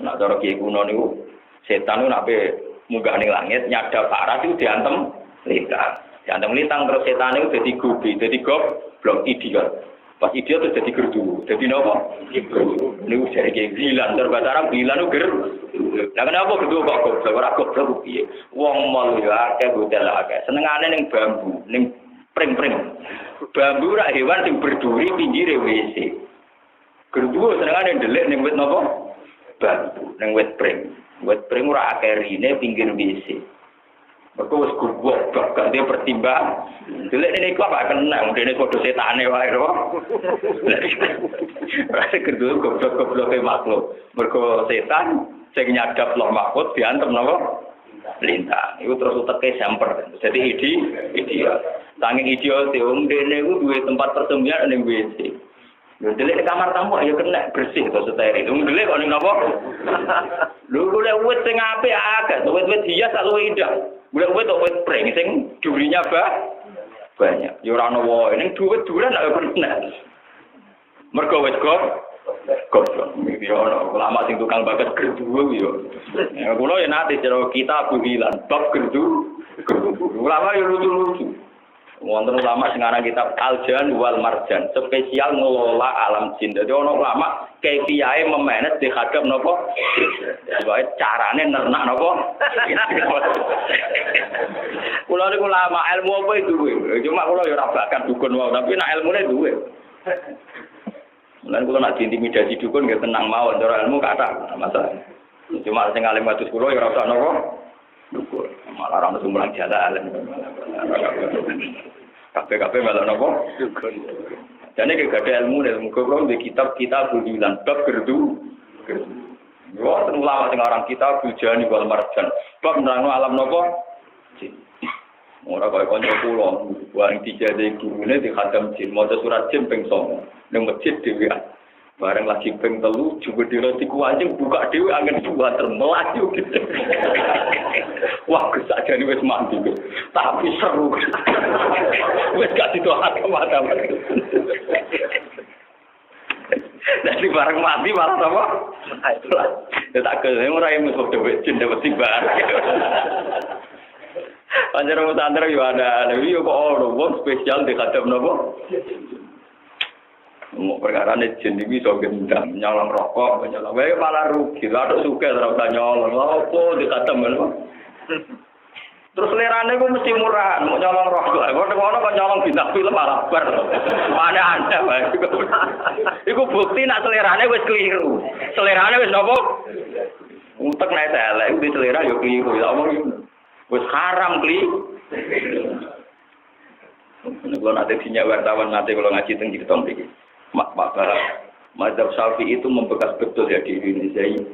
Nak cara kiye kuno niku setan ku nek munggah ning langit nyadap aras itu diantem lintang. Diantem lintang terus setan itu dadi gobi, dadi goblok idiot. Pas idiot itu dadi gerdu. Dadi napa? Gerdu. Niku jare ki gilan terbataran gilan uger. Lah kenapa gerdu kok goblok ora goblok piye? Wong mol yo akeh bodal akeh. Senengane ning bambu, ning pring-pring. Bambu ora hewan sing berduri pinggire WC. Gerdu senengane ndelik ning wit napa? Bambu, ning wit pring. Wit pring ora akeh rine pinggir WC. Mergo wis goblok, gak dia pertimbangan. Delek ini kok gak kena, dene padha setane wae lho. Berarti kedua goblok-gobloke makhluk. Mergo setan sing nyadap loh mahfud diantem napa? Lintang. Iku terus uteke samper. Jadi idiot. Saking idiot dene iku duwe tempat persembunyian ning WC. Lho delek kamar tamu ayo kena bersih to steril. Delek kok ning napa? Lho golek wit sing apik akeh, wit-wit hias sak luwih indah. Golek wit wit pring sing durinya banyak. Ya ora ono wae ning duit duran ayo kena. Mergo wit goblok. Iki ono ulama sing tukang bagas gerdu yo. Kulo ya nate cara kita buhilan bab gerdu. Ulama yo lucu-lucu. Wonten ulama sing aran kitab Al-Jan wal Marjan, spesial ngelola alam jin. Dadi ono ulama kepiyae memanage dihadap napa? Wae carane nernak napa? Kulo niku ulama ilmu apa itu duwe. Cuma kulo ya ora bakat dukun wae, tapi nek ilmune duwe. Mulane kulo nak diintimidasi dukun nggih tenang mawon, cara ilmu kathah masalah. Cuma sing alim matus kulo ya ora usah napa? Dukun. Malah ora mesti mulang jalan. Kabeh malah napa? Dukun. Jane iki gak ada ilmu nek muga-muga di kitab-kitab bulan bab gerdu. Yo ulama sing aran kitab Al-Jan wal Marjan. Bab nerangno alam napa? Jin. Ora kaya kanca kula, bareng dijade gurune di khatam jin, maca surat jin ping 9 ning masjid dhewe. Bareng lagi ping 3 juga dirotiku anjing buka dhewe angin buat termelaju gitu. Wah, kesajane wis mandi. Tapi seru. Wis gak ditohat mata-mata. Jadi bareng mati malah apa? Ya tak kene ora yang mesti dhewe jin dapat tibar. Anjir musandra yo ada, lha yo kok ono wong spesial di kadang napa? Mau perkara ne jin iki iso gendam nyolong rokok, nyolong wae malah rugi. Lah tok suke ora usah nyolong. Opo di kadang men. Terus lerane ku mesti murah, mau nyolong rokok. Ngono kok nyolong bintang film malah bar. Mana anda wae. Iku bukti nek selerane wis keliru. Selerane wis napa? Utek nek elek di selera yo keliru. Ya omong wis haram kli. Kalau nanti punya wartawan nanti kalau ngaji tentang kita mriki. Mazhab Syafi'i itu membekas betul ya di Indonesia ini.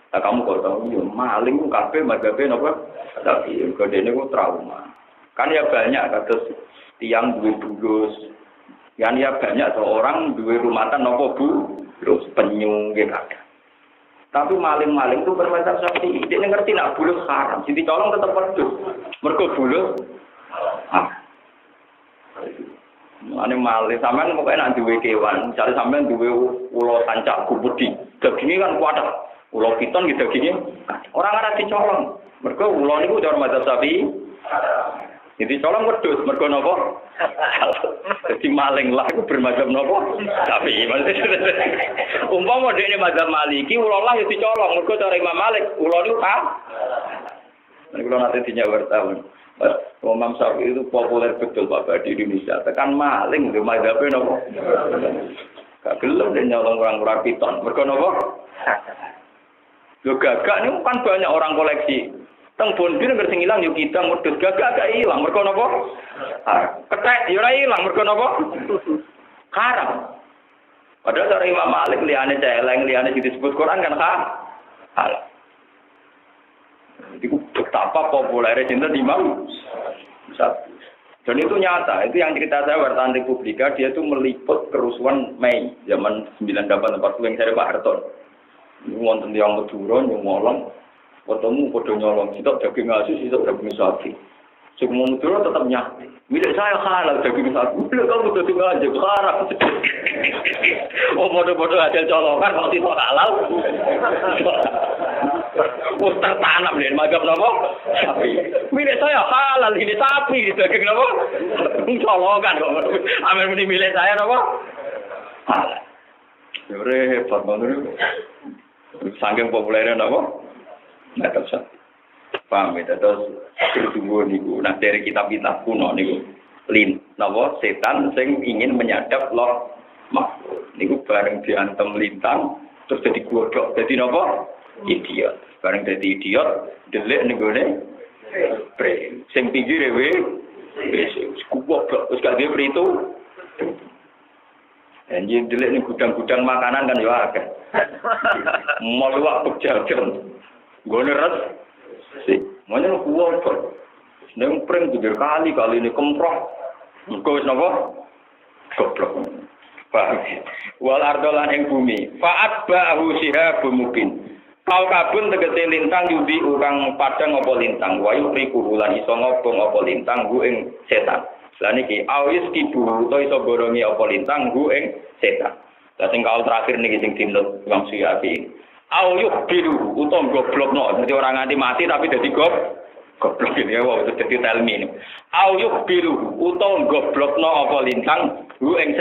Nah, kamu kok tahu ya maling ku kabeh mazhabnya napa? Tapi kodene ku trauma. Kan ya banyak kados tiang duwe bulus. Kan ya banyak seorang duwe rumatan napa bu? Terus penyu nggih kabeh. Tapi maling-maling itu bermazhab Syafi'i. Dia ngerti nak bulus haram. Sing dicolong tetep wedhus. Mergo bulus ane maling sampean pokoke nak duwe kewan, misale sampean duwe ula tancak gubudi. Daginge kan kuat. Ula piton gitu daginge. Ora ora dicolong. Mergo ula niku cara mazhab Syafi'i. Jadi colong wedhus mergo napa? Dadi maling lah iku bermazhab napa? Syafi'i. Umpama dekne mazhab Maliki ula lah ya dicolong mergo cara Imam Malik ula niku nek kula nate dinyak wartawan. Imam Syafi'i itu populer betul Bapak di Indonesia. Tekan maling lho mazhabe napa? Gak gelem nek nyolong orang-orang piton. Mergo napa? Lho gagak niku kan banyak orang koleksi. Teng bonbir ngerti ngilang yo kita modus gagak gak ilang mergo napa? Ketek yo ora ilang mergo napa? Haram. Padahal cara Imam Malik liyane celeng liyane disebut Quran kan halal. Itu betapa populernya cinta Imam Syafi'i. Dan itu nyata, itu yang cerita saya wartawan Republika, dia itu meliput kerusuhan Mei zaman 98 yang saya Pak Harton. Wonten yang Madura yang ngolong, ketemu podo nyolong, sitok daging asus, sitok daging sapi. Semua Madura tetap nyati. Milik saya halal daging sapi. Bila kamu daging aja haram. Oh podo-podo hasil colongan kalau tidak halal. Ustaz tanam nih, magam napa? Sapi. Milik saya halal ini sapi, daging napa? Colongan kok. Amin muni milik saya napa? Halal. Repot banget. Saking populernya napa? Nggak tahu. Paham ya? Terus kedua niku. Nah dari kitab-kitab kuno niku, napa? Setan sing ingin menyadap loh makhluk. Niku bareng diantem lintang, terus jadi godok. Jadi napa? Idiot. Bareng jadi idiot, delik nih gue Pre. Sing pinggire goblok wis gak duwe pritu. Anjing delek ning gudang-gudang makanan kan yo akeh. Mau luwak pejajan. Gone res. Sik, mana goblok. Nang pring kali ini kemprok. Engko wis napa? Goblok. Paham. Wal ardolan ing bumi. Fa'at ba'hu sihabun mubin. Kau kabun tegese lintang yudi kang padang apa lintang. Wa yuqriku lan iso ngobong apa lintang ku ing setan. Lah niki awis kibu to iso borongi apa lintang ku ing setan. Lah sing kaul terakhir niki sing dinut Imam Syafi'i. Au yuqbiru utawa goblokno. Dadi ora nganti mati tapi dadi goblok ini ya wau dadi telmi. Au yuqbiru utawa goblokno apa lintang ku ing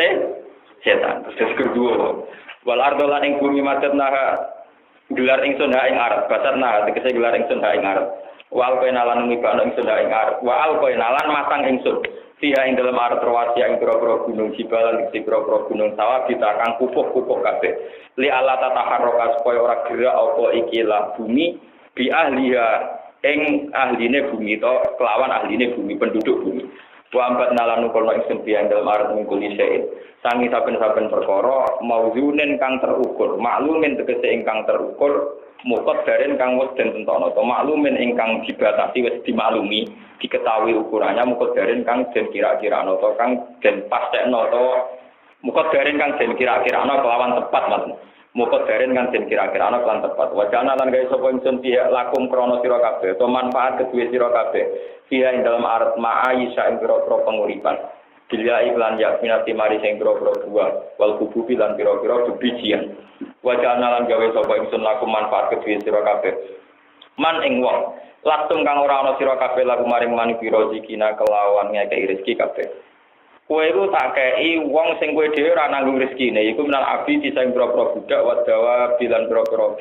setan. Terus kedua wal ardolan ing bumi macetna gelar ingsun ha ing arep basarna tegese gelar ingsun ha ing arep wal penalan mibano ingsun ha ing arep wal penalan matang ingsun dia ing dalam arep rawasi ing pro-pro gunung jibalan ing pro-pro gunung sawah ditakang pupuk-pupuk kabeh li ala tataharroka supaya ora gerak apa iki lah bumi bi ahliha ing ahline bumi to kelawan ahline bumi penduduk bumi wa ambat nalan kono ingsun dia ing dalam arep ngkuli sein sangi saben-saben perkara mauzunen kang terukur maklumin tegese ingkang terukur mukot daren kang wis den tentono to maklumin ingkang dibatasi wis dimaklumi diketahui ukurannya mukot daren kang den kira-kirano to kang den pastekno to mukot daren kang den kira-kirano kelawan tepat Mas mukot daren kang den kira-kirano kelawan tepat wajana lan gawe sapa ingsun pihak lakum krana sira kabeh to manfaat kedue sira kabeh pihak ing dalam arep ma'aisha ing pira-pira penguripan Bila iklan yakminati mari sing pira-pira buah wal kububi lan pira-pira bebijian. Wajah lan gawe sapa ingsun laku manfaat kedue sira kabeh. Man ing wong langsung kang ora ana sira kabeh laku maring manipira zikina kelawan ngekeki rezeki kabeh. Kowe iku tak kei wong sing kowe dhewe ora nanggung rezekine iku minal abdi sing pira-pira budak wadawa bilan pira-pira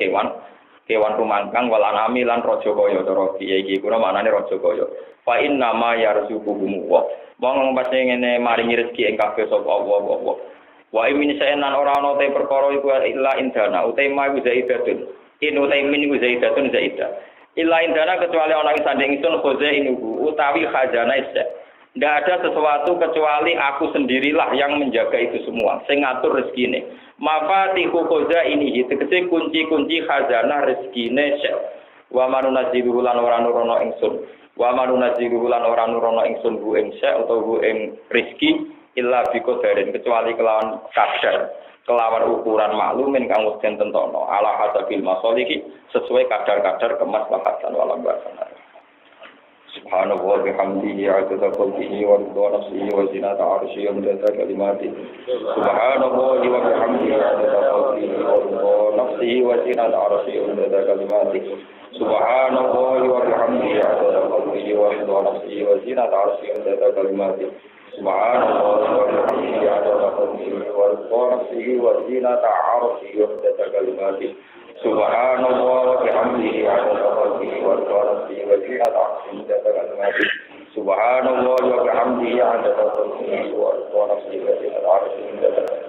kewan rumangkang wal anami lan raja kaya cara iki kuna maknane raja kaya. Fa inna ma yarzuquhum wa wong pas ngene maringi rezeki ing kabeh sapa Allah. Wa min sa'an ora ana te perkara iku illa indana utai ma zaidatun. Inu utai min zaidatun zaida. Illa indana kecuali ana ing sanding ingsun khoza inuhu utawi khazanah isa. Tidak ada sesuatu kecuali aku sendirilah yang menjaga itu semua, sing ngatur rezekine. Mafatihu khoza ini tegese kunci-kunci khazanah rezekine syekh. Wa manunazilu lan ora nurono ingsun. Wa manunazilu lan ora nurono ingsun bu ing syekh utawa bu ing rezeki illa bi qadarin kecuali kelawan kadar, kelawan ukuran maklumin kang wis tentono ala hasabil masalihi sesuai kadar-kadar kemaslahatan walam basana. Subhanahu wa bihamdihi adada khalqihi wa ridha nafsihi wa zinata arsyihi wa midada kalimatihi. Subhanahu wa bihamdihi adada khalqihi wa ridha nafsihi wa zinata arsyihi wa midada kalimatihi. Subhanahu wa bihamdihi adada khalqihi wa ridha nafsihi wa zinata arsyihi wa midada kalimatihi. Subhanahu wa bihamdihi adada khalqihi wa ridha nafsihi wa zinata arsyihi wa midada kalimatihi. Subhanallah wa bihamdihi adada khalqihi wa ridha nafsihi wa zinata arsyihi wa midada kalimatihi. Subhanallah wa bihamdihi adada khalqihi wa ridha nafsihi wa zinata arsyihi wa midada kalimatihi.